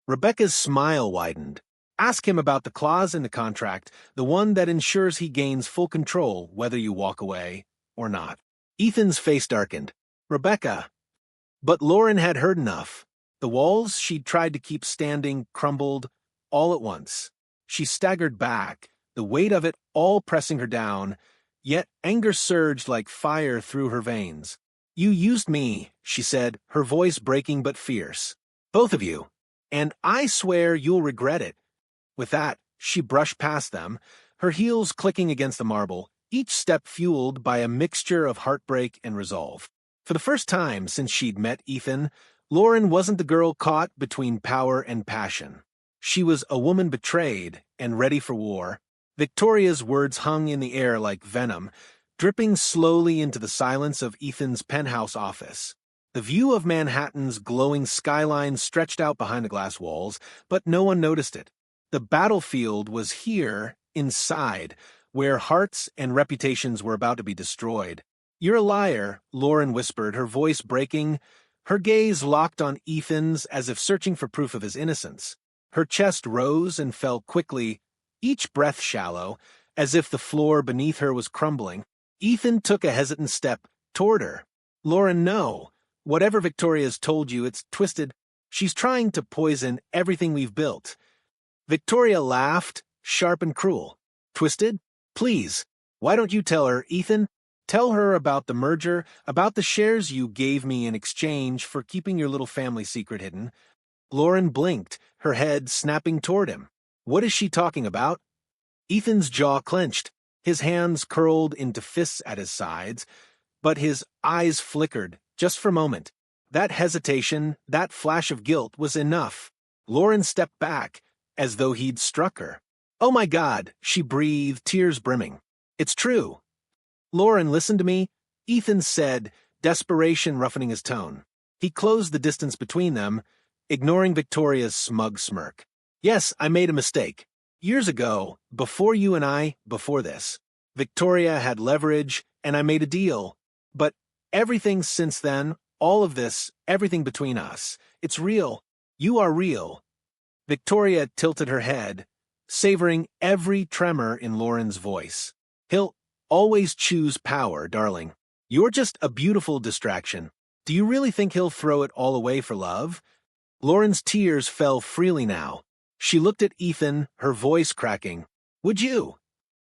A: Rebecca's smile widened. Ask him about the clause in the contract, the one that ensures he gains full control whether you walk away or not. Ethan's face darkened. Rebecca. But Lauren had heard enough. The walls she'd tried to keep standing crumbled all at once. She staggered back, the weight of it all pressing her down, yet anger surged like fire through her veins. You used me, she said, her voice breaking but fierce. Both of you. And I swear you'll regret it. With that, she brushed past them, her heels clicking against the marble, each step fueled by a mixture of heartbreak and resolve. For the first time since she'd met Ethan, Lauren wasn't the girl caught between power and passion. She was a woman betrayed and ready for war. Victoria's words hung in the air like venom, dripping slowly into the silence of Ethan's penthouse office. The view of Manhattan's glowing skyline stretched out behind the glass walls, but no one noticed it. The battlefield was here, inside, where hearts and reputations were about to be destroyed. You're a liar, Lauren whispered, her voice breaking, her gaze locked on Ethan's as if searching for proof of his innocence. Her chest rose and fell quickly, each breath shallow, as if the floor beneath her was crumbling. Ethan took a hesitant step toward her. Lauren, no. Whatever Victoria's told you, it's twisted. She's trying to poison everything we've built. Victoria laughed, sharp and cruel. Twisted? Please. Why don't you tell her, Ethan? Tell her about the merger, about the shares you gave me in exchange for keeping your little family secret hidden. Lauren blinked, her head snapping toward him. What is she talking about? Ethan's jaw clenched, his hands curled into fists at his sides, but his eyes flickered, just for a moment. That hesitation, that flash of guilt was enough. Lauren stepped back, as though he'd struck her. Oh my God, she breathed, tears brimming. It's true. Lauren, listen to me, Ethan said, desperation roughening his tone. He closed the distance between them, ignoring Victoria's smug smirk. Yes, I made a mistake. Years ago, before you and I, before this. Victoria had leverage, and I made a deal. But everything since then, all of this, everything between us, it's real. You are real. Victoria tilted her head, savoring every tremor in Lauren's voice. He'll always choose power, darling. You're just a beautiful distraction. Do you really think he'll throw it all away for love? Lauren's tears fell freely now. She looked at Ethan, her voice cracking. Would you?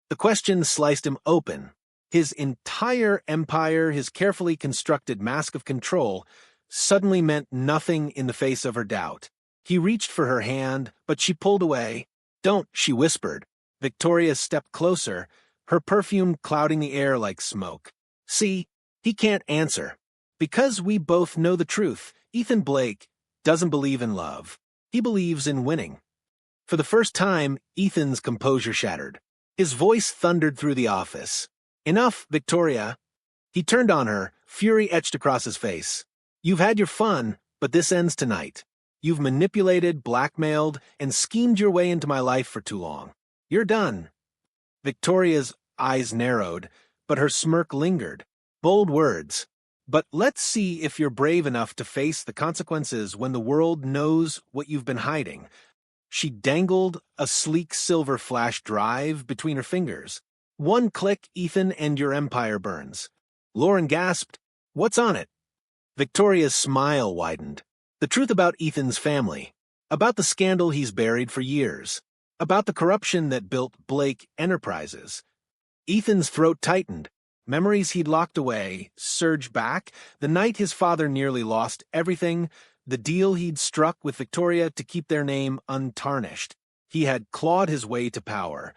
A: The question sliced him open. His entire empire, his carefully constructed mask of control, suddenly meant nothing in the face of her doubt. He reached for her hand, but she pulled away. Don't, she whispered. Victoria stepped closer, her perfume clouding the air like smoke. See, he can't answer. Because we both know the truth. Ethan Blake, doesn't believe in love. He believes in winning. For the first time, Ethan's composure shattered. His voice thundered through the office. Enough, Victoria. He turned on her, fury etched across his face. You've had your fun, but this ends tonight. You've manipulated, blackmailed, and schemed your way into my life for too long. You're done. Victoria's eyes narrowed, but her smirk lingered. Bold words. But let's see if you're brave enough to face the consequences when the world knows what you've been hiding. She dangled a sleek silver flash drive between her fingers. One click, Ethan, and your empire burns. Lauren gasped, "What's on it?" Victoria's smile widened. The truth about Ethan's family. About the scandal he's buried for years. About the corruption that built Blake Enterprises. Ethan's throat tightened. Memories he'd locked away surged back, the night his father nearly lost everything, the deal he'd struck with Victoria to keep their name untarnished. He had clawed his way to power,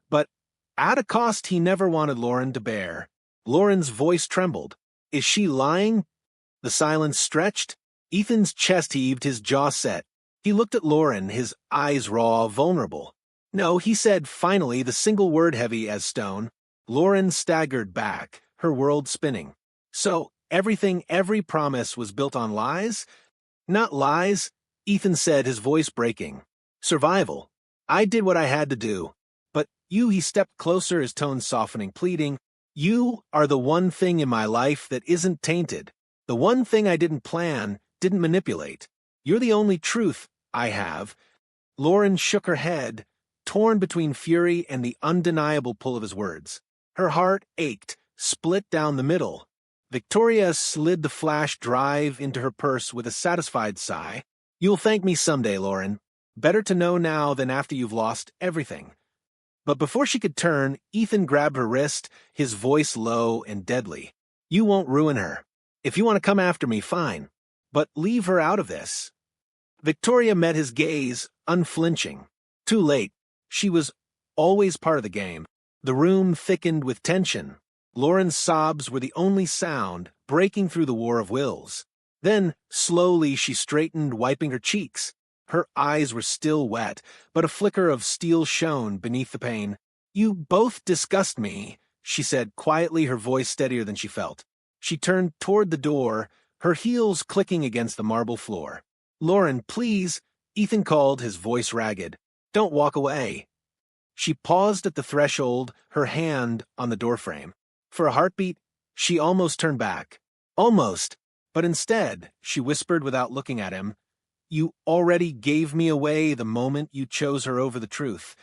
A: but at a cost he never wanted Lauren to bear. Lauren's voice trembled. Is she lying? The silence stretched. Ethan's chest heaved, his jaw set. He looked at Lauren, his eyes raw, vulnerable. No, he said, finally, the single word heavy as stone. Lauren staggered back, her world spinning. So, every promise was built on lies? Not lies, Ethan said, his voice breaking. Survival. I did what I had to do. But you, he stepped closer, his tone softening, pleading, you are the one thing in my life that isn't tainted. The one thing I didn't plan, didn't manipulate. You're the only truth I have. Lauren shook her head, torn between fury and the undeniable pull of his words. Her heart ached, split down the middle. Victoria slid the flash drive into her purse with a satisfied sigh. You'll thank me someday, Lauren. Better to know now than after you've lost everything. But before she could turn, Ethan grabbed her wrist, his voice low and deadly. You won't ruin her. If you want to come after me, fine. But leave her out of this. Victoria met his gaze, unflinching. Too late. She was always part of the game. The room thickened with tension. Lauren's sobs were the only sound, breaking through the war of wills. Then, slowly, she straightened, wiping her cheeks. Her eyes were still wet, but a flicker of steel shone beneath the pain. You both disgust me, she said quietly, her voice steadier than she felt. She turned toward the door, her heels clicking against the marble floor. Lauren, please, Ethan called, his voice ragged. Don't walk away. She paused at the threshold, her hand on the doorframe. For a heartbeat, she almost turned back. Almost. But instead, she whispered without looking at him, you already gave me away the moment you chose her over the truth.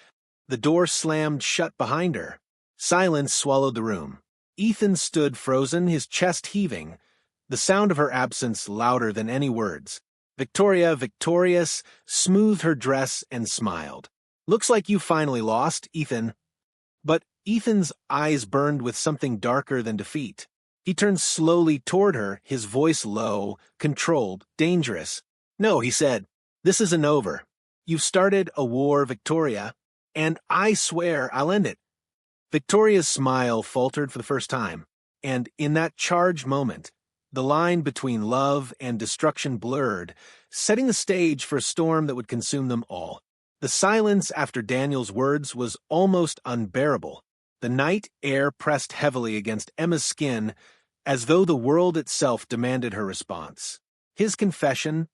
A: The door slammed shut behind her. Silence swallowed the room. Ethan stood frozen, his chest heaving, the sound of her absence louder than any words. Victoria, victorious, smoothed her dress and smiled. Looks like you finally lost, Ethan. But Ethan's eyes burned with something darker than defeat. He turned slowly toward her, his voice low, controlled, dangerous. No, he said, this isn't over. You've started a war, Victoria, and I swear I'll end it. Victoria's smile faltered for the first time, and in that charged moment, the line between love and destruction blurred, setting the stage for a storm that would consume them all. The silence after Daniel's words was almost unbearable. The night air pressed heavily against Emma's skin, as though the world itself demanded her response. His confession,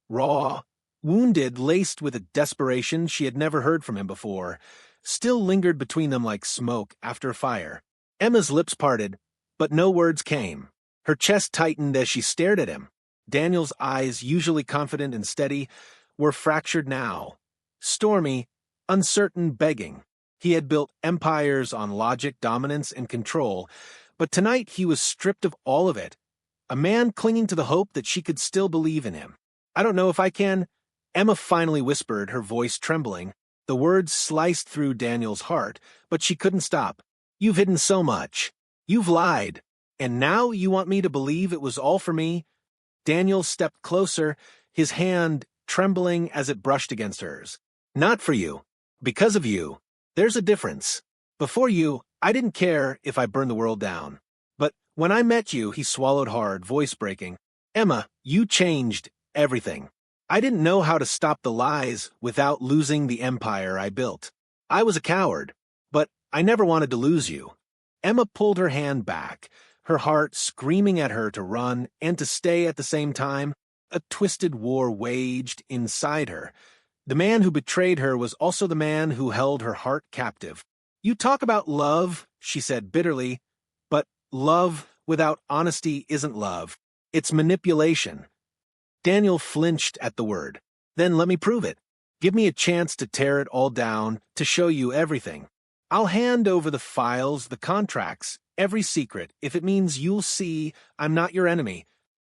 A: raw, wounded, laced with a desperation she had never heard from him before, still lingered between them like smoke after a fire. Emma's lips parted, but no words came. Her chest tightened as she stared at him. Daniel's eyes, usually confident and steady, were fractured now. Stormy, uncertain, begging. He had built empires on logic, dominance, and control, but tonight he was stripped of all of it. A man clinging to the hope that she could still believe in him. I don't know if I can. Emma finally whispered, her voice trembling. The words sliced through Daniel's heart, but she couldn't stop. You've hidden so much. You've lied. And now you want me to believe it was all for me? Daniel stepped closer, his hand trembling as it brushed against hers. Not for you. Because of you. There's a difference. Before you, I didn't care if I burned the world down. But when I met you, he swallowed hard, voice breaking. Emma, you changed everything. I didn't know how to stop the lies without losing the empire I built. I was a coward, but I never wanted to lose you. Emma pulled her hand back, her heart screaming at her to run and to stay at the same time. A twisted war waged inside her. The man who betrayed her was also the man who held her heart captive. You talk about love, she said bitterly, but love without honesty isn't love. It's manipulation. Daniel flinched at the word. Then let me prove it. Give me a chance to tear it all down, to show you everything. I'll hand over the files, the contracts, every secret, if it means you'll see I'm not your enemy.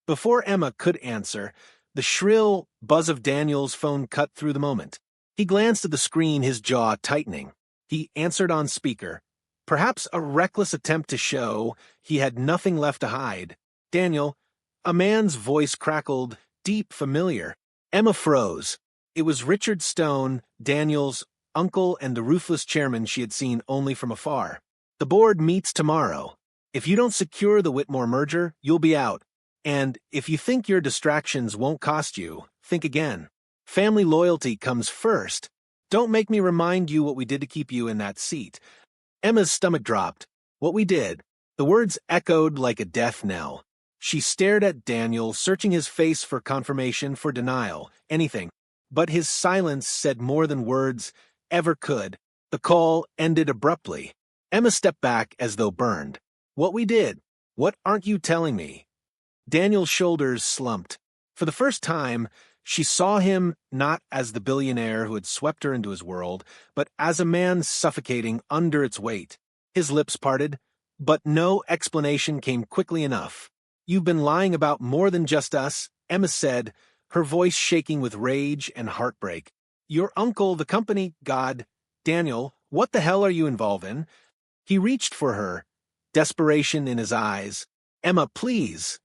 A: Before Emma could answer, the shrill buzz of Daniel's phone cut through the moment. He glanced at the screen, his jaw tightening. He answered on speaker, perhaps a reckless attempt to show he had nothing left to hide. Daniel, a man's voice crackled, deep, familiar. Emma froze. It was Richard Stone, Daniel's uncle and the ruthless chairman she had seen only from afar. The board meets tomorrow. If you don't secure the Whitmore merger, you'll be out. And if you think your distractions won't cost you, think again. Family loyalty comes first. Don't make me remind you what we did to keep you in that seat. Emma's stomach dropped. What we did. The words echoed like a death knell. She stared at Daniel, searching his face for confirmation, for denial, anything. But his silence said more than words ever could. The call ended abruptly. Emma stepped back as though burned. What we did? What aren't you telling me? Daniel's shoulders slumped. For the first time, she saw him not as the billionaire who had swept her into his world, but as a man suffocating under its weight. His lips parted, but no explanation came quickly enough. You've been lying about more than just us, Emma said, her voice shaking with rage and heartbreak. Your uncle, the company, God. Daniel, what the hell are you involved in? He reached for her, desperation in his eyes. Emma, please.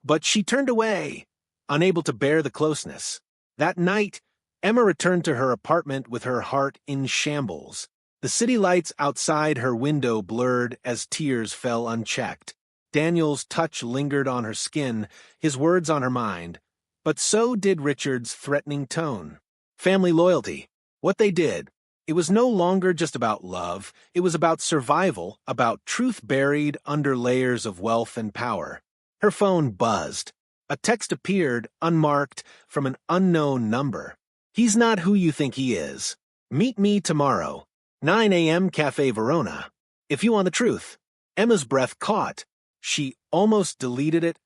A: But she turned away, unable to bear the closeness. That night, Emma returned to her apartment with her heart in shambles. The city lights outside her window blurred as tears fell unchecked. Daniel's touch lingered on her skin, his words on her mind. But so did Richard's threatening tone. Family loyalty. What they did. It was no longer just about love. It was about survival, about truth buried under layers of wealth and power. Her phone buzzed. A text appeared, unmarked, from an unknown number. He's not who you think he is. Meet me tomorrow. 9 a.m. Cafe Verona. If you want the truth. Emma's breath caught. She almost deleted it,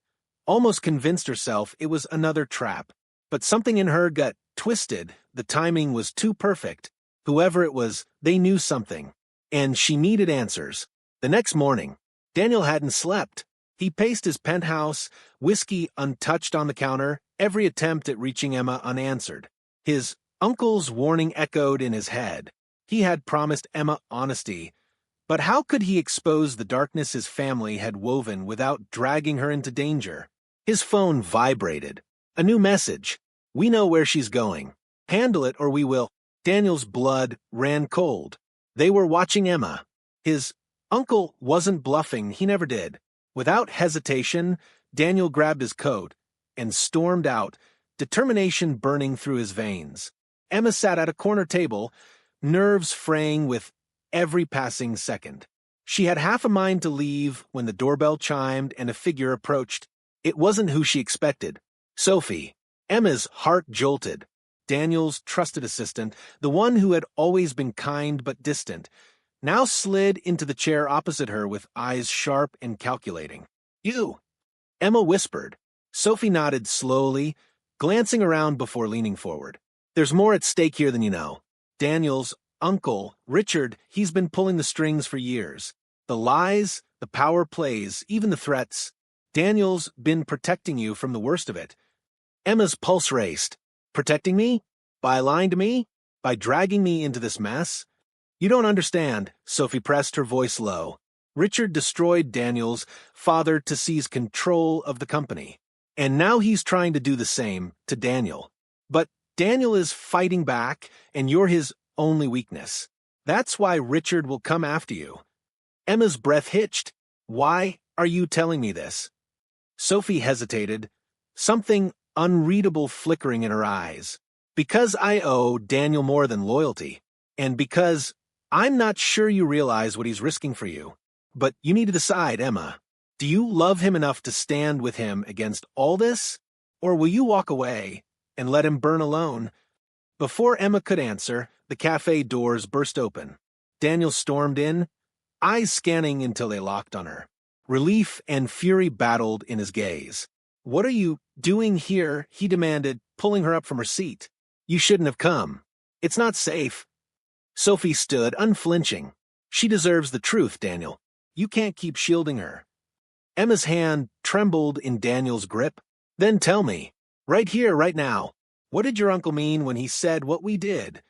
A: almost convinced herself it was another trap. But something in her got twisted. The timing was too perfect. Whoever it was, they knew something. And she needed answers. The next morning, Daniel hadn't slept. He paced his penthouse, whiskey untouched on the counter, every attempt at reaching Emma unanswered. His uncle's warning echoed in his head. He had promised Emma honesty, but how could he expose the darkness his family had woven without dragging her into danger? His phone vibrated. A new message. We know where she's going. Handle it or we will. Daniel's blood ran cold. They were watching Emma. His uncle wasn't bluffing, he never did. Without hesitation, Daniel grabbed his coat and stormed out, determination burning through his veins. Emma sat at a corner table, nerves fraying with every passing second. She had half a mind to leave when the doorbell chimed and a figure approached. It wasn't who she expected. Sophie. Emma's heart jolted. Daniel's trusted assistant, the one who had always been kind but distant, now slid into the chair opposite her with eyes sharp and calculating. You. Emma whispered. Sophie nodded slowly, glancing around before leaning forward. There's more at stake here than you know. Daniel's uncle, Richard, he's been pulling the strings for years. The lies, the power plays, even the threats. Daniel's been protecting you from the worst of it. Emma's pulse raced. Protecting me? By lying to me? By dragging me into this mess? You don't understand, Sophie pressed, her voice low. Richard destroyed Daniel's father to seize control of the company. And now he's trying to do the same to Daniel. But Daniel is fighting back, and you're his only weakness. That's why Richard will come after you. Emma's breath hitched. Why are you telling me this? Sophie hesitated. Something unreadable flickering in her eyes. Because I owe Daniel more than loyalty, and because I'm not sure you realize what he's risking for you. But you need to decide, Emma. Do you love him enough to stand with him against all this? Or will you walk away and let him burn alone? Before Emma could answer, the cafe doors burst open. Daniel stormed in, eyes scanning until they locked on her. Relief and fury battled in his gaze. "What are you doing here?" he demanded, pulling her up from her seat. "You shouldn't have come. It's not safe." Sophie stood, unflinching. "She deserves the truth, Daniel. You can't keep shielding her." Emma's hand trembled in Daniel's grip. "Then tell me, right here, right now, what did your uncle mean when he said what we did?"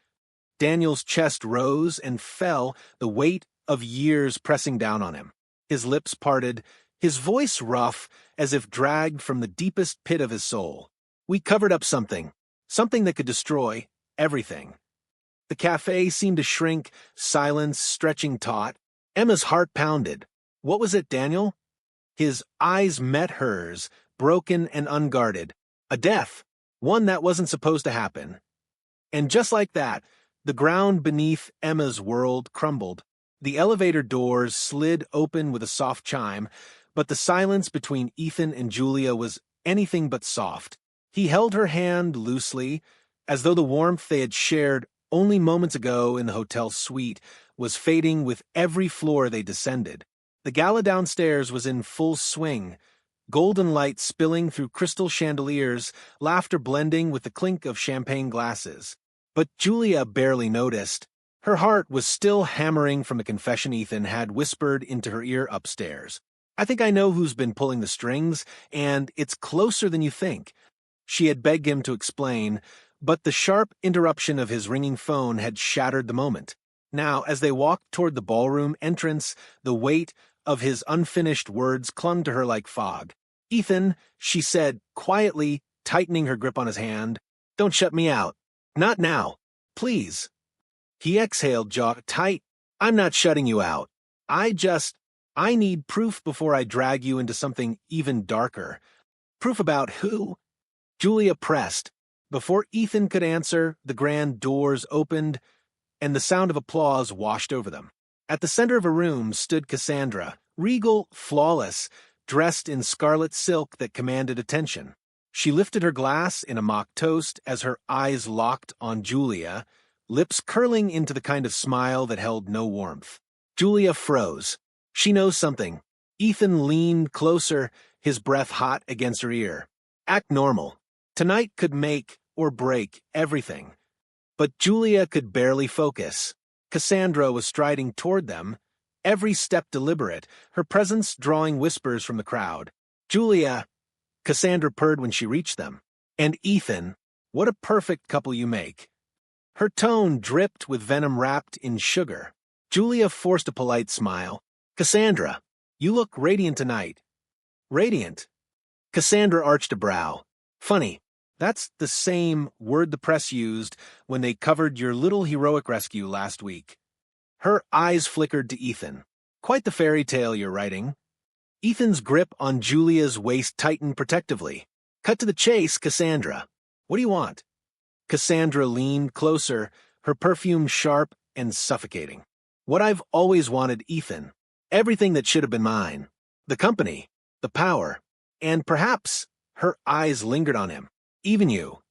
A: Daniel's chest rose and fell, the weight of years pressing down on him. His lips parted, his voice rough, as if dragged from the deepest pit of his soul. "We covered up something that could destroy everything." The cafe seemed to shrink, silence stretching taut. Emma's heart pounded. "What was it, Daniel?" His eyes met hers, broken and unguarded. A death, one that wasn't supposed to happen. And just like that, the ground beneath Emma's world crumbled. The elevator doors slid open with a soft chime, but the silence between Ethan and Julia was anything but soft. He held her hand loosely, as though the warmth they had shared only moments ago in the hotel suite was fading with every floor they descended. The gala downstairs was in full swing, golden light spilling through crystal chandeliers, laughter blending with the clink of champagne glasses. But Julia barely noticed. Her heart was still hammering from the confession Ethan had whispered into her ear upstairs. "I think I know who's been pulling the strings, and it's closer than you think." She had begged him to explain, but the sharp interruption of his ringing phone had shattered the moment. Now, as they walked toward the ballroom entrance, the weight of his unfinished words clung to her like fog. "Ethan," she said, quietly tightening her grip on his hand, "don't shut me out. Not now. Please." He exhaled, jaw tight. "I'm not shutting you out. I need proof before I drag you into something even darker." "Proof about who?" Julia pressed. Before Ethan could answer, the grand doors opened, and the sound of applause washed over them. At the center of a room stood Cassandra, regal, flawless, dressed in scarlet silk that commanded attention. She lifted her glass in a mock toast as her eyes locked on Julia, lips curling into the kind of smile that held no warmth. Julia froze. "She knows something." Ethan leaned closer, his breath hot against her ear. "Act normal. Tonight could make or break everything." But Julia could barely focus. Cassandra was striding toward them, every step deliberate, her presence drawing whispers from the crowd. "Julia," Cassandra purred when she reached them. "And Ethan, what a perfect couple you make." Her tone dripped with venom wrapped in sugar. Julia forced a polite smile. "Cassandra, you look radiant tonight." "Radiant?" Cassandra arched a brow. "Funny. That's the same word the press used when they covered your little heroic rescue last week." Her eyes flickered to Ethan. "Quite the fairy tale you're writing." Ethan's grip on Julia's waist tightened protectively. "Cut to the chase, Cassandra. What do you want?" Cassandra leaned closer, her perfume sharp and suffocating. "What I've always wanted, Ethan. Everything that should have been mine. The company, the power, and perhaps," her eyes lingered on him, "even you."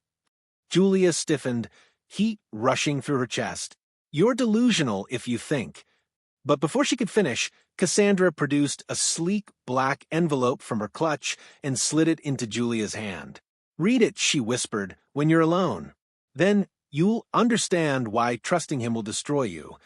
A: Julia stiffened, heat rushing through her chest. "You're delusional if you think." But before she could finish, Cassandra produced a sleek black envelope from her clutch and slid it into Julia's hand. "Read it," she whispered, "when you're alone. Then you'll understand why trusting him will destroy you."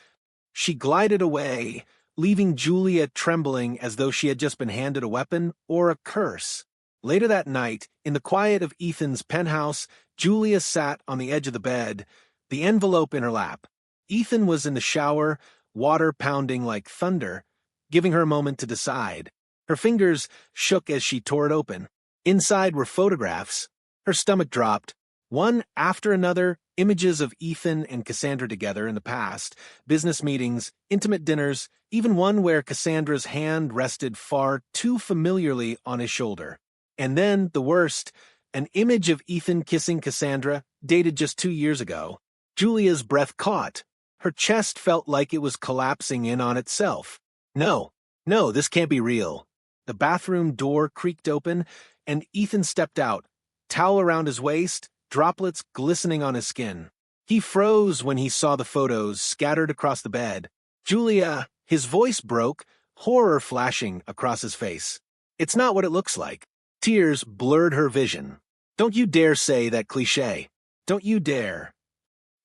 A: She glided away, leaving Julia trembling as though she had just been handed a weapon or a curse. Later that night, in the quiet of Ethan's penthouse, Julia sat on the edge of the bed, the envelope in her lap. Ethan was in the shower, water pounding like thunder, giving her a moment to decide. Her fingers shook as she tore it open. Inside were photographs. Her stomach dropped. One after another, images of Ethan and Cassandra together in the past, business meetings, intimate dinners, even one where Cassandra's hand rested far too familiarly on his shoulder. And then, the worst, An image of Ethan kissing Cassandra, dated just 2 years ago. Julia's breath caught. Her chest felt like it was collapsing in on itself. No, no, this can't be real. The bathroom door creaked open, and Ethan stepped out, towel around his waist, droplets glistening on his skin. He froze when he saw the photos scattered across the bed. Julia, his voice broke, horror flashing across his face. It's not what it looks like. Tears blurred her vision. Don't you dare say that cliché. Don't you dare.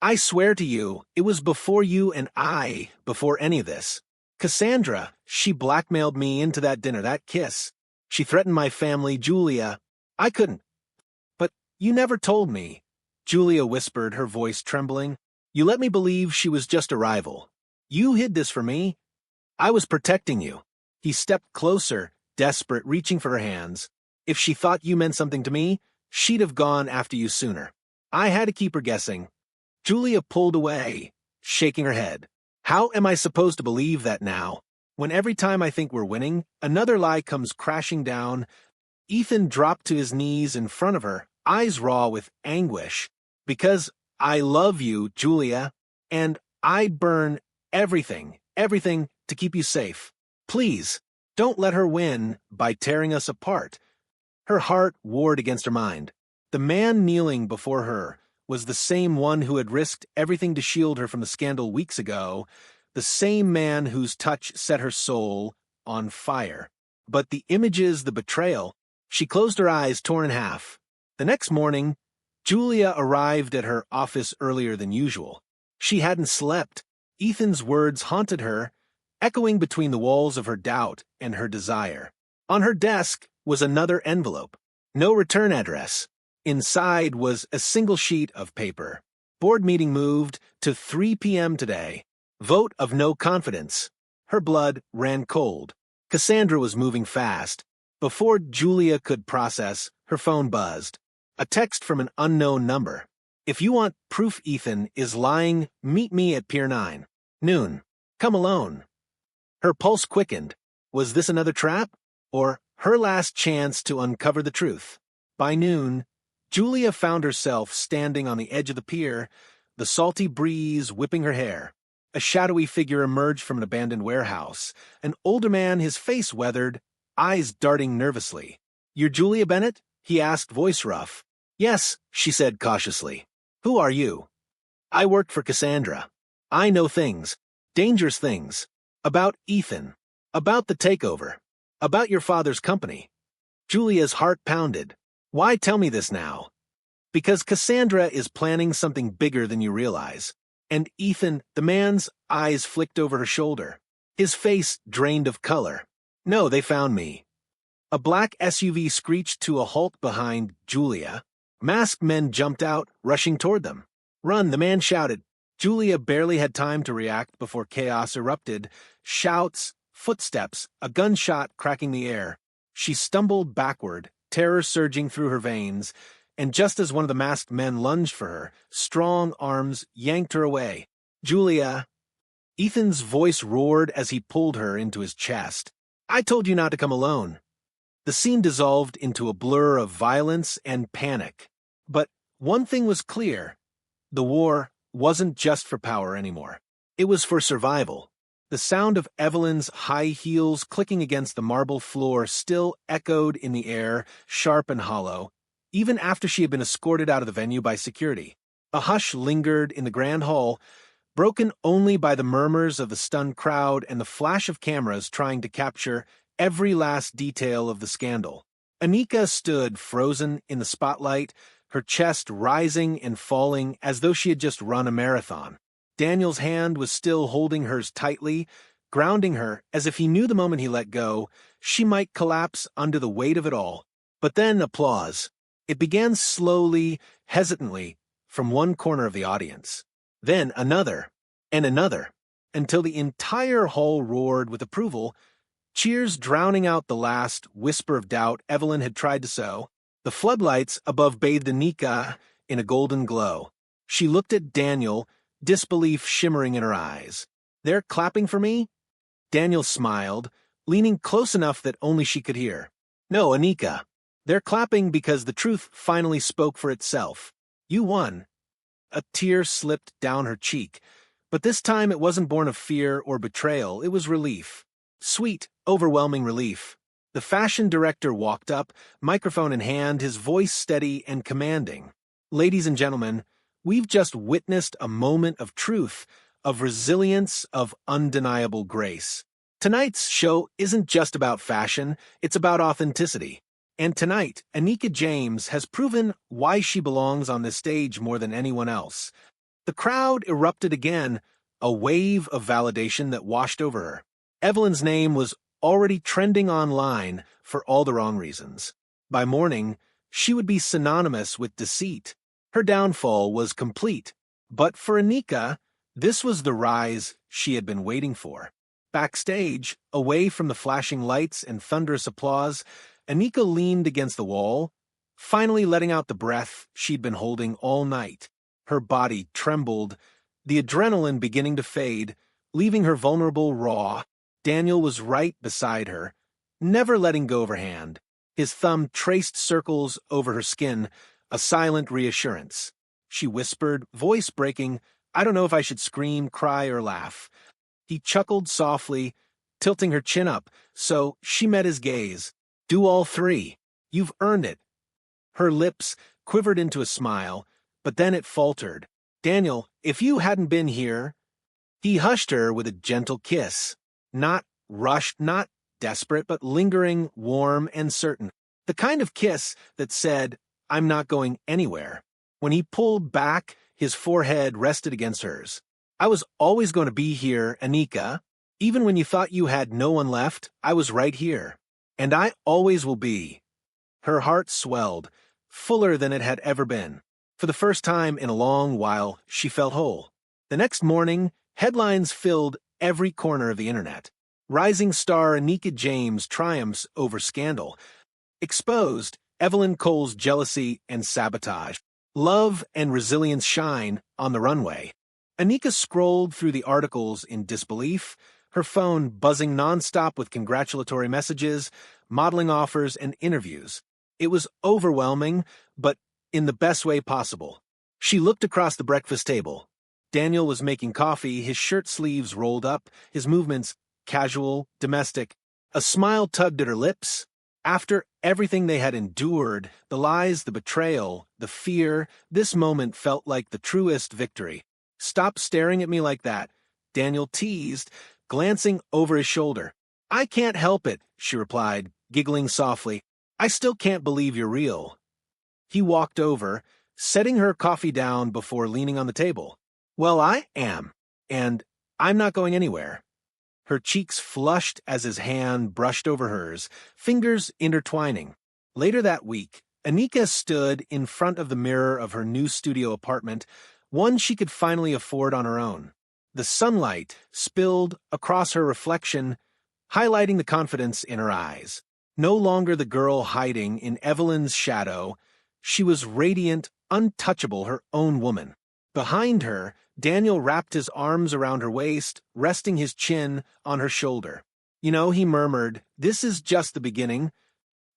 A: I swear to you, it was before you and I, before any of this. Cassandra, she blackmailed me into that dinner, that kiss. She threatened my family, Julia. I couldn't. But you never told me. Julia whispered, her voice trembling. You let me believe she was just a rival. You hid this from me. I was protecting you. He stepped closer, desperate, reaching for her hands. If she thought you meant something to me, she'd have gone after you sooner. I had to keep her guessing. Julia pulled away, shaking her head. How am I supposed to believe that now, when every time I think we're winning, another lie comes crashing down? Ethan dropped to his knees in front of her, eyes raw with anguish. Because I love you, Julia, and I'd burn everything to keep you safe. Please, don't let her win by tearing us apart. Her heart warred against her mind. The man kneeling before her was the same one who had risked everything to shield her from the scandal weeks ago, the same man whose touch set her soul on fire. But the images, the betrayal, she closed her eyes, torn in half. The next morning, Julia arrived at her office earlier than usual. She hadn't slept. Ethan's words haunted her, echoing between the walls of her doubt and her desire. On her desk was another envelope. No return address. Inside was a single sheet of paper. Board meeting moved to 3 p.m. today. Vote of no confidence. Her blood ran cold. Cassandra was moving fast. Before Julia could process, her phone buzzed. A text from an unknown number. If you want proof Ethan is lying, meet me at Pier 9. Noon. Come alone. Her pulse quickened. Was this another trap? Or her last chance to uncover the truth? By noon, Julia found herself standing on the edge of the pier, the salty breeze whipping her hair. A shadowy figure emerged from an abandoned warehouse. An older man, his face weathered, eyes darting nervously. You're Julia Bennett? He asked, voice rough. Yes, she said cautiously. Who are you? I worked for Cassandra. I know things, dangerous things, about Ethan, about the takeover, about your father's company. Julia's heart pounded. Why tell me this now? Because Cassandra is planning something bigger than you realize. And Ethan, the man's eyes flicked over her shoulder. His face drained of color. No, they found me. A black SUV screeched to a halt behind Julia. Masked men jumped out, rushing toward them. Run, the man shouted. Julia barely had time to react before chaos erupted. Shouts, footsteps, a gunshot cracking the air. She stumbled backward, terror surging through her veins, and just as one of the masked men lunged for her, strong arms yanked her away. Julia. Ethan's voice roared as he pulled her into his chest. I told you not to come alone. The scene dissolved into a blur of violence and panic. But one thing was clear. The war wasn't just for power anymore. It was for survival. The sound of Evelyn's high heels clicking against the marble floor still echoed in the air, sharp and hollow, even after she had been escorted out of the venue by security. A hush lingered in the grand hall, broken only by the murmurs of the stunned crowd and the flash of cameras trying to capture every last detail of the scandal. Anika stood frozen in the spotlight, her chest rising and falling as though she had just run a marathon. Daniel's hand was still holding hers tightly, grounding her as if he knew the moment he let go, she might collapse under the weight of it all. But then applause. It began slowly, hesitantly, from one corner of the audience. Then another, and another, until the entire hall roared with approval, cheers drowning out the last whisper of doubt Evelyn had tried to sow. The floodlights above bathed Anika in a golden glow. She looked at Daniel, disbelief shimmering in her eyes. They're clapping for me? Daniel smiled, leaning close enough that only she could hear. No, Anika. They're clapping because the truth finally spoke for itself. You won. A tear slipped down her cheek, but this time it wasn't born of fear or betrayal, it was relief. Sweet, overwhelming relief. The fashion director walked up, microphone in hand, his voice steady and commanding. Ladies and gentlemen, we've just witnessed a moment of truth, of resilience, of undeniable grace. Tonight's show isn't just about fashion, it's about authenticity. And tonight, Anika James has proven why she belongs on this stage more than anyone else. The crowd erupted again, a wave of validation that washed over her. Evelyn's name was already trending online for all the wrong reasons. By morning, she would be synonymous with deceit. Her downfall was complete. But for Anika, this was the rise she had been waiting for. Backstage, away from the flashing lights and thunderous applause, Anika leaned against the wall, finally letting out the breath she'd been holding all night. Her body trembled, the adrenaline beginning to fade, leaving her vulnerable, raw. Daniel was right beside her, never letting go of her hand. His thumb traced circles over her skin, a silent reassurance. She whispered, voice breaking, "I don't know if I should scream, cry, or laugh." He chuckled softly, tilting her chin up, so she met his gaze. "Do all three. You've earned it." Her lips quivered into a smile, but then it faltered. "Daniel, if you hadn't been here—" He hushed her with a gentle kiss. Not rushed, not desperate, but lingering, warm, and certain. The kind of kiss that said, "I'm not going anywhere." When he pulled back, his forehead rested against hers. "I was always going to be here, Anika. Even when you thought you had no one left, I was right here. And I always will be." Her heart swelled, fuller than it had ever been. For the first time in a long while, she felt whole. The next morning, headlines filled every corner of the internet. Rising star Anika James triumphs over scandal. Exposed, Evelyn Cole's jealousy and sabotage. Love and resilience shine on the runway. Anika scrolled through the articles in disbelief, her phone buzzing nonstop with congratulatory messages, modeling offers, and interviews. It was overwhelming, but in the best way possible. She looked across the breakfast table. Daniel was making coffee, his shirt sleeves rolled up, his movements casual, domestic. A smile tugged at her lips. After everything they had endured, the lies, the betrayal, the fear, this moment felt like the truest victory. "Stop staring at me like that," Daniel teased, glancing over his shoulder. "I can't help it," she replied, giggling softly. "I still can't believe you're real." He walked over, setting her coffee down before leaning on the table. "Well, I am, and I'm not going anywhere." Her cheeks flushed as his hand brushed over hers, fingers intertwining. Later that week, Anika stood in front of the mirror of her new studio apartment, one she could finally afford on her own. The sunlight spilled across her reflection, highlighting the confidence in her eyes. No longer the girl hiding in Evelyn's shadow, she was radiant, untouchable, her own woman. Behind her, Daniel wrapped his arms around her waist, resting his chin on her shoulder. "You know," he murmured, "this is just the beginning."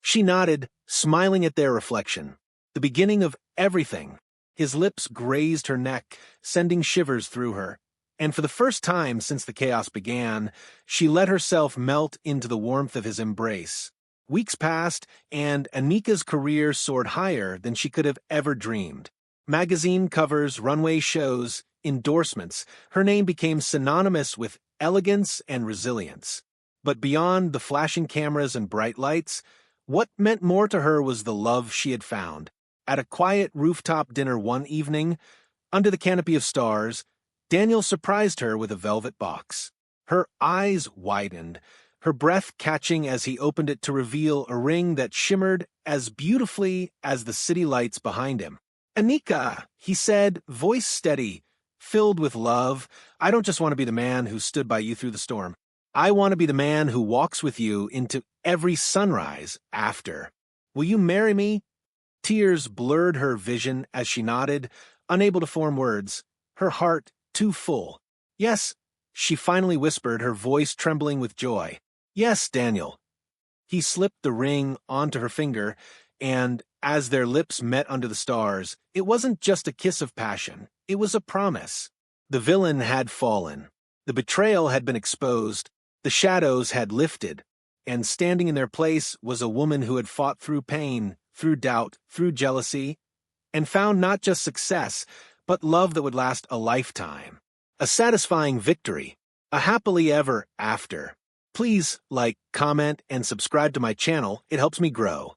A: She nodded, smiling at their reflection. The beginning of everything. His lips grazed her neck, sending shivers through her. And for the first time since the chaos began, she let herself melt into the warmth of his embrace. Weeks passed, and Anika's career soared higher than she could have ever dreamed. Magazine covers, runway shows, endorsements, her name became synonymous with elegance and resilience. But beyond the flashing cameras and bright lights, what meant more to her was the love she had found. At a quiet rooftop dinner one evening, under the canopy of stars, Daniel surprised her with a velvet box. Her eyes widened, her breath catching as he opened it to reveal a ring that shimmered as beautifully as the city lights behind him. "Anika," he said, voice steady, filled with love, "I don't just want to be the man who stood by you through the storm. I want to be the man who walks with you into every sunrise after. Will you marry me?" Tears blurred her vision as she nodded, unable to form words, her heart too full. "Yes," she finally whispered, her voice trembling with joy. "Yes, Daniel." He slipped the ring onto her finger, And as their lips met under the stars, it wasn't just a kiss of passion, it was a promise. The villain had fallen. The betrayal had been exposed. The shadows had lifted. And standing in their place was a woman who had fought through pain, through doubt, through jealousy, and found not just success, but love that would last a lifetime. A satisfying victory. A happily ever after. Please like, comment, and subscribe to my channel. It helps me grow.